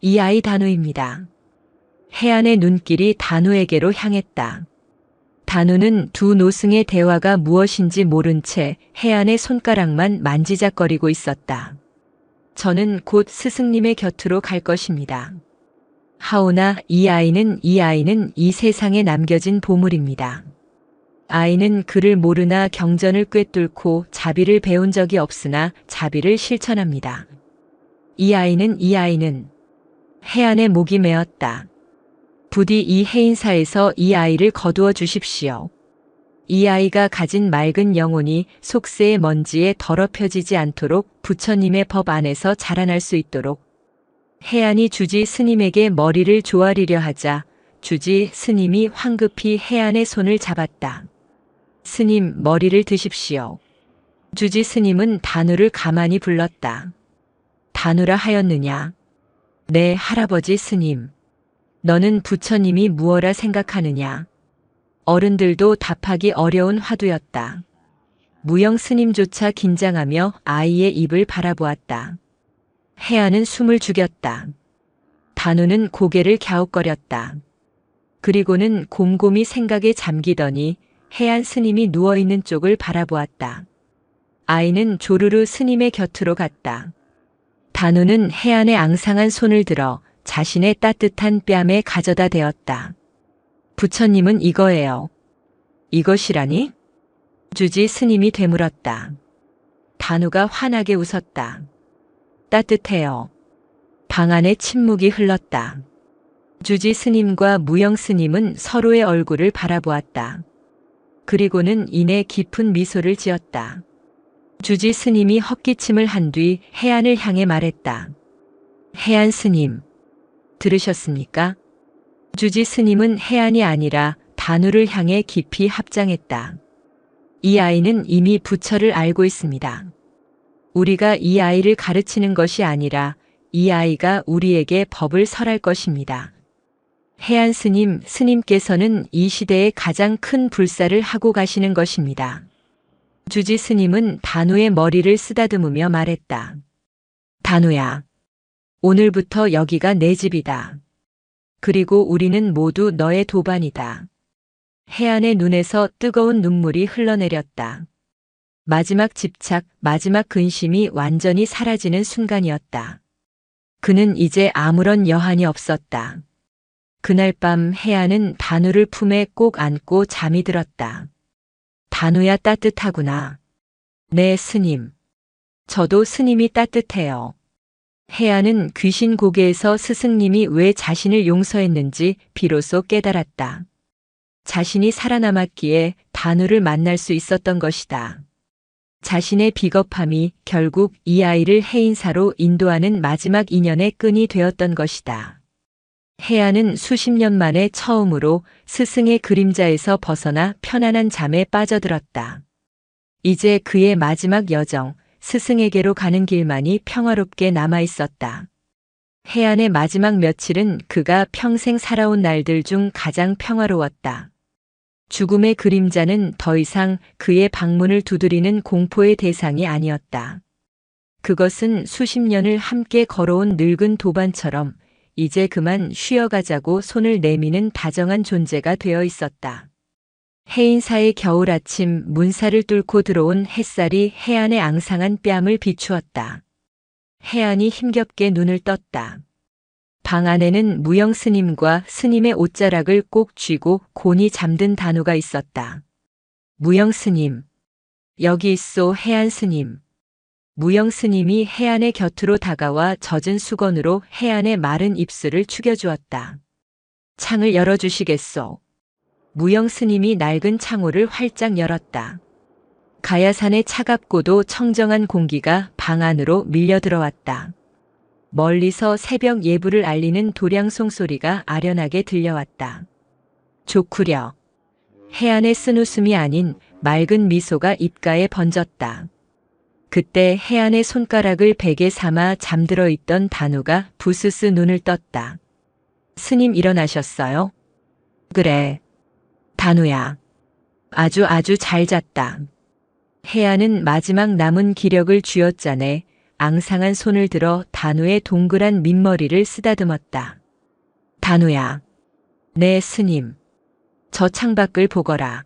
이 아이 단우입니다. 해안의 눈길이 단우에게로 향했다. 단우는 두 노승의 대화가 무엇인지 모른 채 해안의 손가락만 만지작거리고 있었다. 저는 곧 스승님의 곁으로 갈 것입니다. 하오나 이 아이는 이 세상에 남겨진 보물입니다. 아이는 글을 모르나 경전을 꿰뚫고 자비를 배운 적이 없으나 자비를 실천합니다. 이 아이는 해안의 목이 메었다. 부디 이 해인사에서 이 아이를 거두어 주십시오. 이 아이가 가진 맑은 영혼이 속세의 먼지에 더럽혀지지 않도록 부처님의 법 안에서 자라날 수 있도록. 해안이 주지 스님에게 머리를 조아리려 하자 주지 스님이 황급히 해안의 손을 잡았다. 스님, 머리를 드십시오. 주지 스님은 단우를 가만히 불렀다. 단우라 하였느냐? 네, 할아버지 스님. 너는 부처님이 무엇라 생각하느냐? 어른들도 답하기 어려운 화두였다. 무영 스님조차 긴장하며 아이의 입을 바라보았다. 해안은 숨을 죽였다. 단우는 고개를 갸웃거렸다. 그리고는 곰곰이 생각에 잠기더니 해안 스님이 누워있는 쪽을 바라보았다. 아이는 조르르 스님의 곁으로 갔다. 단우는 해안의 앙상한 손을 들어 자신의 따뜻한 뺨에 가져다 대었다. 부처님은 이거예요. 이것이라니? 주지 스님이 되물었다. 단우가 환하게 웃었다. 따뜻해요. 방 안에 침묵이 흘렀다. 주지 스님과 무영 스님은 서로의 얼굴을 바라보았다. 그리고는 이내 깊은 미소를 지었다. 주지 스님이 헛기침을 한 뒤 해안을 향해 말했다. 해안 스님, 들으셨습니까? 주지 스님은 해안이 아니라 단우를 향해 깊이 합장했다. 이 아이는 이미 부처를 알고 있습니다. 우리가 이 아이를 가르치는 것이 아니라 이 아이가 우리에게 법을 설할 것입니다. 해안 스님, 스님께서는 이 시대에 가장 큰 불사를 하고 가시는 것입니다. 주지 스님은 단우의 머리를 쓰다듬으며 말했다. 단우야, 오늘부터 여기가 내 집이다. 그리고 우리는 모두 너의 도반이다. 해안의 눈에서 뜨거운 눈물이 흘러내렸다. 마지막 집착, 마지막 근심이 완전히 사라지는 순간이었다. 그는 이제 아무런 여한이 없었다. 그날 밤 해안은 단우를 품에 꼭 안고 잠이 들었다. 단우야, 따뜻하구나. 네, 스님. 저도 스님이 따뜻해요. 해안은 귀신 고개에서 스승님이 왜 자신을 용서했는지 비로소 깨달았다. 자신이 살아남았기에 단우를 만날 수 있었던 것이다. 자신의 비겁함이 결국 이 아이를 해인사로 인도하는 마지막 인연의 끈이 되었던 것이다. 해안은 수십 년 만에 처음으로 스승의 그림자에서 벗어나 편안한 잠에 빠져들었다. 이제 그의 마지막 여정, 스승에게로 가는 길만이 평화롭게 남아 있었다. 해안의 마지막 며칠은 그가 평생 살아온 날들 중 가장 평화로웠다. 죽음의 그림자는 더 이상 그의 방문을 두드리는 공포의 대상이 아니었다. 그것은 수십 년을 함께 걸어온 늙은 도반처럼 이제 그만 쉬어가자고 손을 내미는 다정한 존재가 되어 있었다. 해인사의 겨울 아침, 문사를 뚫고 들어온 햇살이 해안의 앙상한 뺨을 비추었다. 해안이 힘겹게 눈을 떴다. 방 안에는 무영 스님과 스님의 옷자락을 꼭 쥐고 곤히 잠든 단우가 있었다. 무영 스님, 여기 있소. 해안 스님. 무영 스님이 해안의 곁으로 다가와 젖은 수건으로 해안의 마른 입술을 축여주었다. 창을 열어주시겠소. 무영 스님이 낡은 창호를 활짝 열었다. 가야산의 차갑고도 청정한 공기가 방 안으로 밀려 들어왔다. 멀리서 새벽 예불을 알리는 도량송 소리가 아련하게 들려왔다. 좋구려. 해안의 쓴웃음이 아닌 맑은 미소가 입가에 번졌다. 그때 해안의 손가락을 베개 삼아 잠들어 있던 단우가 부스스 눈을 떴다. 스님, 일어나셨어요? 그래. 단우야. 아주 잘 잤다. 혜안은 마지막 남은 기력을 쥐어짜내 앙상한 손을 들어 단우의 동그란 민머리를 쓰다듬었다. 단우야. 네, 스님. 저 창밖을 보거라.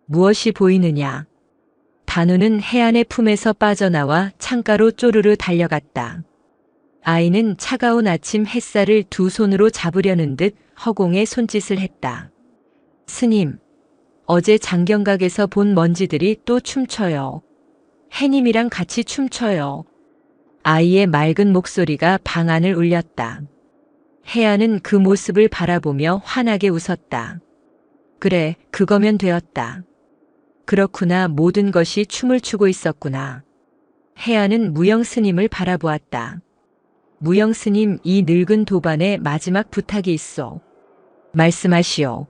무엇이 보이느냐? 단우는 혜안의 품에서 빠져나와 창가로 쪼르르 달려갔다. 아이는 차가운 아침 햇살을 두 손으로 잡으려는 듯 허공에 손짓을 했다. 스님, 어제 장경각에서 본 먼지들이 또 춤춰요. 해님이랑 같이 춤춰요. 아이의 맑은 목소리가 방 안을 울렸다. 혜안은 그 모습을 바라보며 환하게 웃었다. 그래, 그거면 되었다. 그렇구나, 모든 것이 춤을 추고 있었구나. 혜안은 무영 스님을 바라보았다. 무영 스님, 이 늙은 도반에 마지막 부탁이 있어. 말씀하시오.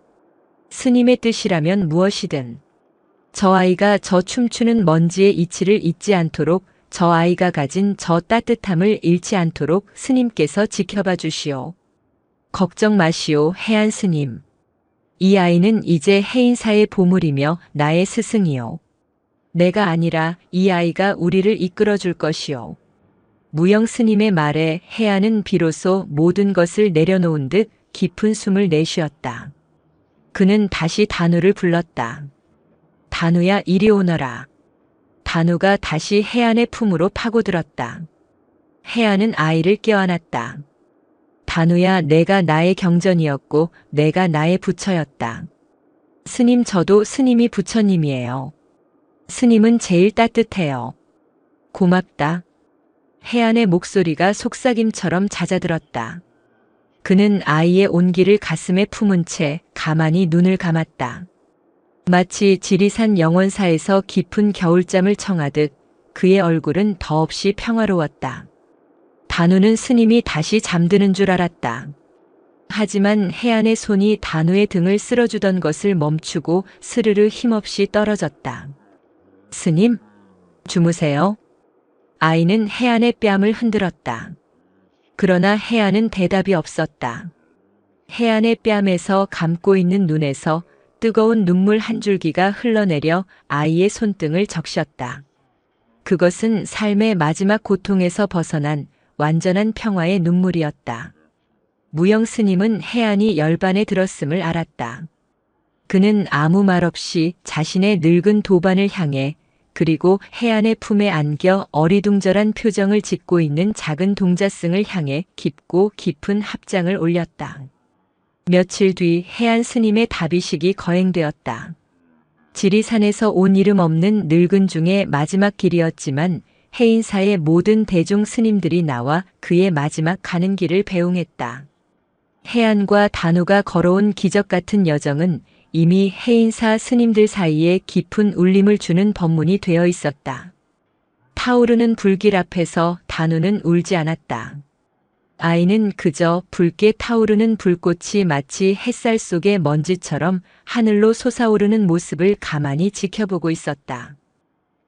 스님의 뜻이라면 무엇이든. 저 아이가 저 춤추는 먼지의 이치를 잊지 않도록, 저 아이가 가진 저 따뜻함을 잃지 않도록 스님께서 지켜봐 주시오. 걱정 마시오, 혜안 스님. 이 아이는 이제 해인사의 보물이며 나의 스승이요. 내가 아니라 이 아이가 우리를 이끌어 줄 것이요. 무영 스님의 말에 혜안은 비로소 모든 것을 내려놓은 듯 깊은 숨을 내쉬었다. 그는 다시 단우를 불렀다. 단우야, 이리 오너라. 단우가 다시 혜안의 품으로 파고들었다. 혜안은 아이를 껴안았다. 단우야, 내가 나의 경전이었고 내가 나의 부처였다. 스님, 저도 스님이 부처님이에요. 스님은 제일 따뜻해요. 고맙다. 혜안의 목소리가 속삭임처럼 잦아들었다. 그는 아이의 온기를 가슴에 품은 채 가만히 눈을 감았다. 마치 지리산 영원사에서 깊은 겨울잠을 청하듯 그의 얼굴은 더없이 평화로웠다. 단우는 스님이 다시 잠드는 줄 알았다. 하지만 혜안의 손이 단우의 등을 쓸어주던 것을 멈추고 스르르 힘없이 떨어졌다. 스님, 주무세요? 아이는 혜안의 뺨을 흔들었다. 그러나 혜안은 대답이 없었다. 혜안의 뺨에서 감고 있는 눈에서 뜨거운 눈물 한 줄기가 흘러내려 아이의 손등을 적셨다. 그것은 삶의 마지막 고통에서 벗어난 완전한 평화의 눈물이었다. 무영 스님은 혜안이 열반에 들었음을 알았다. 그는 아무 말 없이 자신의 늙은 도반을 향해 그리고 혜안의 품에 안겨 어리둥절한 표정을 짓고 있는 작은 동자승을 향해 깊고 깊은 합장을 올렸다. 며칠 뒤 혜안 스님의 다비식이 거행되었다. 지리산에서 온 이름 없는 늙은 중의 마지막 길이었지만 해인사의 모든 대중 스님들이 나와 그의 마지막 가는 길을 배웅했다. 혜안과 단우가 걸어온 기적 같은 여정은 이미 해인사 스님들 사이에 깊은 울림을 주는 법문이 되어 있었다. 타오르는 불길 앞에서 단우는 울지 않았다. 아이는 그저 붉게 타오르는 불꽃이 마치 햇살 속의 먼지처럼 하늘로 솟아오르는 모습을 가만히 지켜보고 있었다.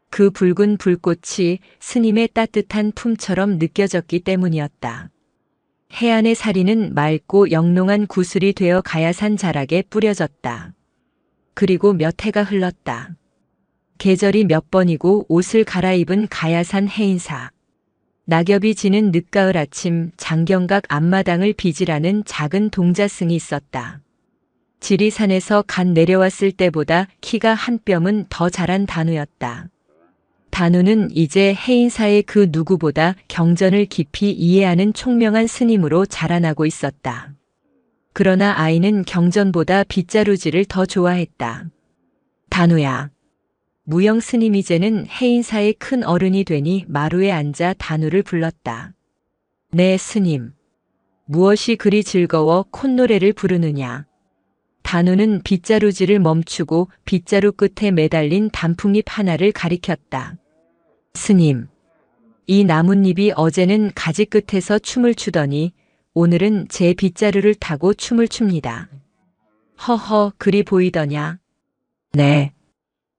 그 붉은 불꽃이 스님의 따뜻한 품처럼 느껴졌기 때문이었다. 해안의 사리는 맑고 영롱한 구슬이 되어 가야산 자락에 뿌려졌다. 그리고 몇 해가 흘렀다. 계절이 몇 번이고 옷을 갈아입은 가야산 해인사. 낙엽이 지는 늦가을 아침 장경각 앞마당을 비질하는 작은 동자승이 있었다. 지리산에서 간 내려왔을 때보다 키가 한 뼘은 더 자란 단우였다. 단우는 이제 해인사의 그 누구보다 경전을 깊이 이해하는 총명한 스님으로 자라나고 있었다. 그러나 아이는 경전보다 빗자루질을 더 좋아했다. 단우야. 무영 스님 이제는 해인사의 큰 어른이 되니 마루에 앉아 단우를 불렀다. 네, 스님. 무엇이 그리 즐거워 콧노래를 부르느냐. 단우는 빗자루질을 멈추고 빗자루 끝에 매달린 단풍잎 하나를 가리켰다. 스님, 이 나뭇잎이 어제는 가지 끝에서 춤을 추더니 오늘은 제 빗자루를 타고 춤을 춥니다. 허허, 그리 보이더냐? 네.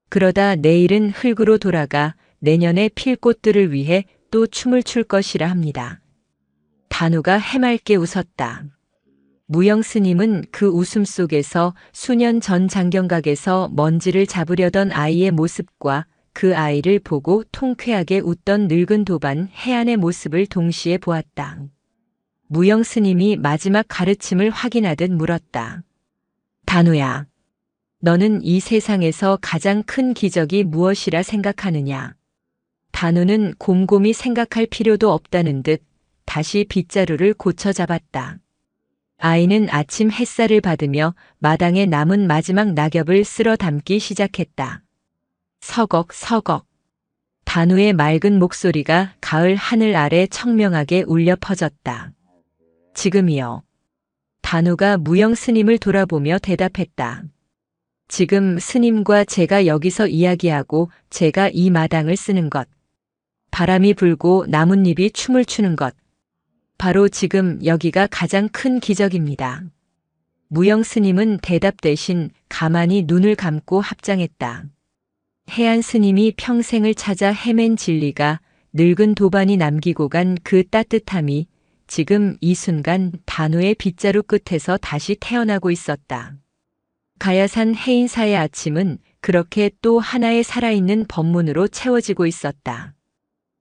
그러다 내일은 흙으로 돌아가 내년에 필 꽃들을 위해 또 춤을 출 것이라 합니다. 단우가 해맑게 웃었다. 무영 스님은 그 웃음 속에서 수년 전 장경각에서 먼지를 잡으려던 아이의 모습과 그 아이를 보고 통쾌하게 웃던 늙은 도반 해안의 모습을 동시에 보았다. 무영 스님이 마지막 가르침을 확인하듯 물었다. 단우야, 너는 이 세상에서 가장 큰 기적이 무엇이라 생각하느냐? 단우는 곰곰이 생각할 필요도 없다는 듯 다시 빗자루를 고쳐 잡았다. 아이는 아침 햇살을 받으며 마당에 남은 마지막 낙엽을 쓸어 담기 시작했다. 서걱 서걱. 단우의 맑은 목소리가 가을 하늘 아래 청명하게 울려 퍼졌다. 지금이요. 단우가 무영 스님을 돌아보며 대답했다. 지금 스님과 제가 여기서 이야기하고 제가 이 마당을 쓰는 것. 바람이 불고 나뭇잎이 춤을 추는 것. 바로 지금 여기가 가장 큰 기적입니다. 무영 스님은 대답 대신 가만히 눈을 감고 합장했다. 해안 스님이 평생을 찾아 헤맨 진리가 늙은 도반이 남기고 간 그 따뜻함이 지금 이 순간 단우의 빗자루 끝에서 다시 태어나고 있었다. 가야산 해인사의 아침은 그렇게 또 하나의 살아있는 법문으로 채워지고 있었다.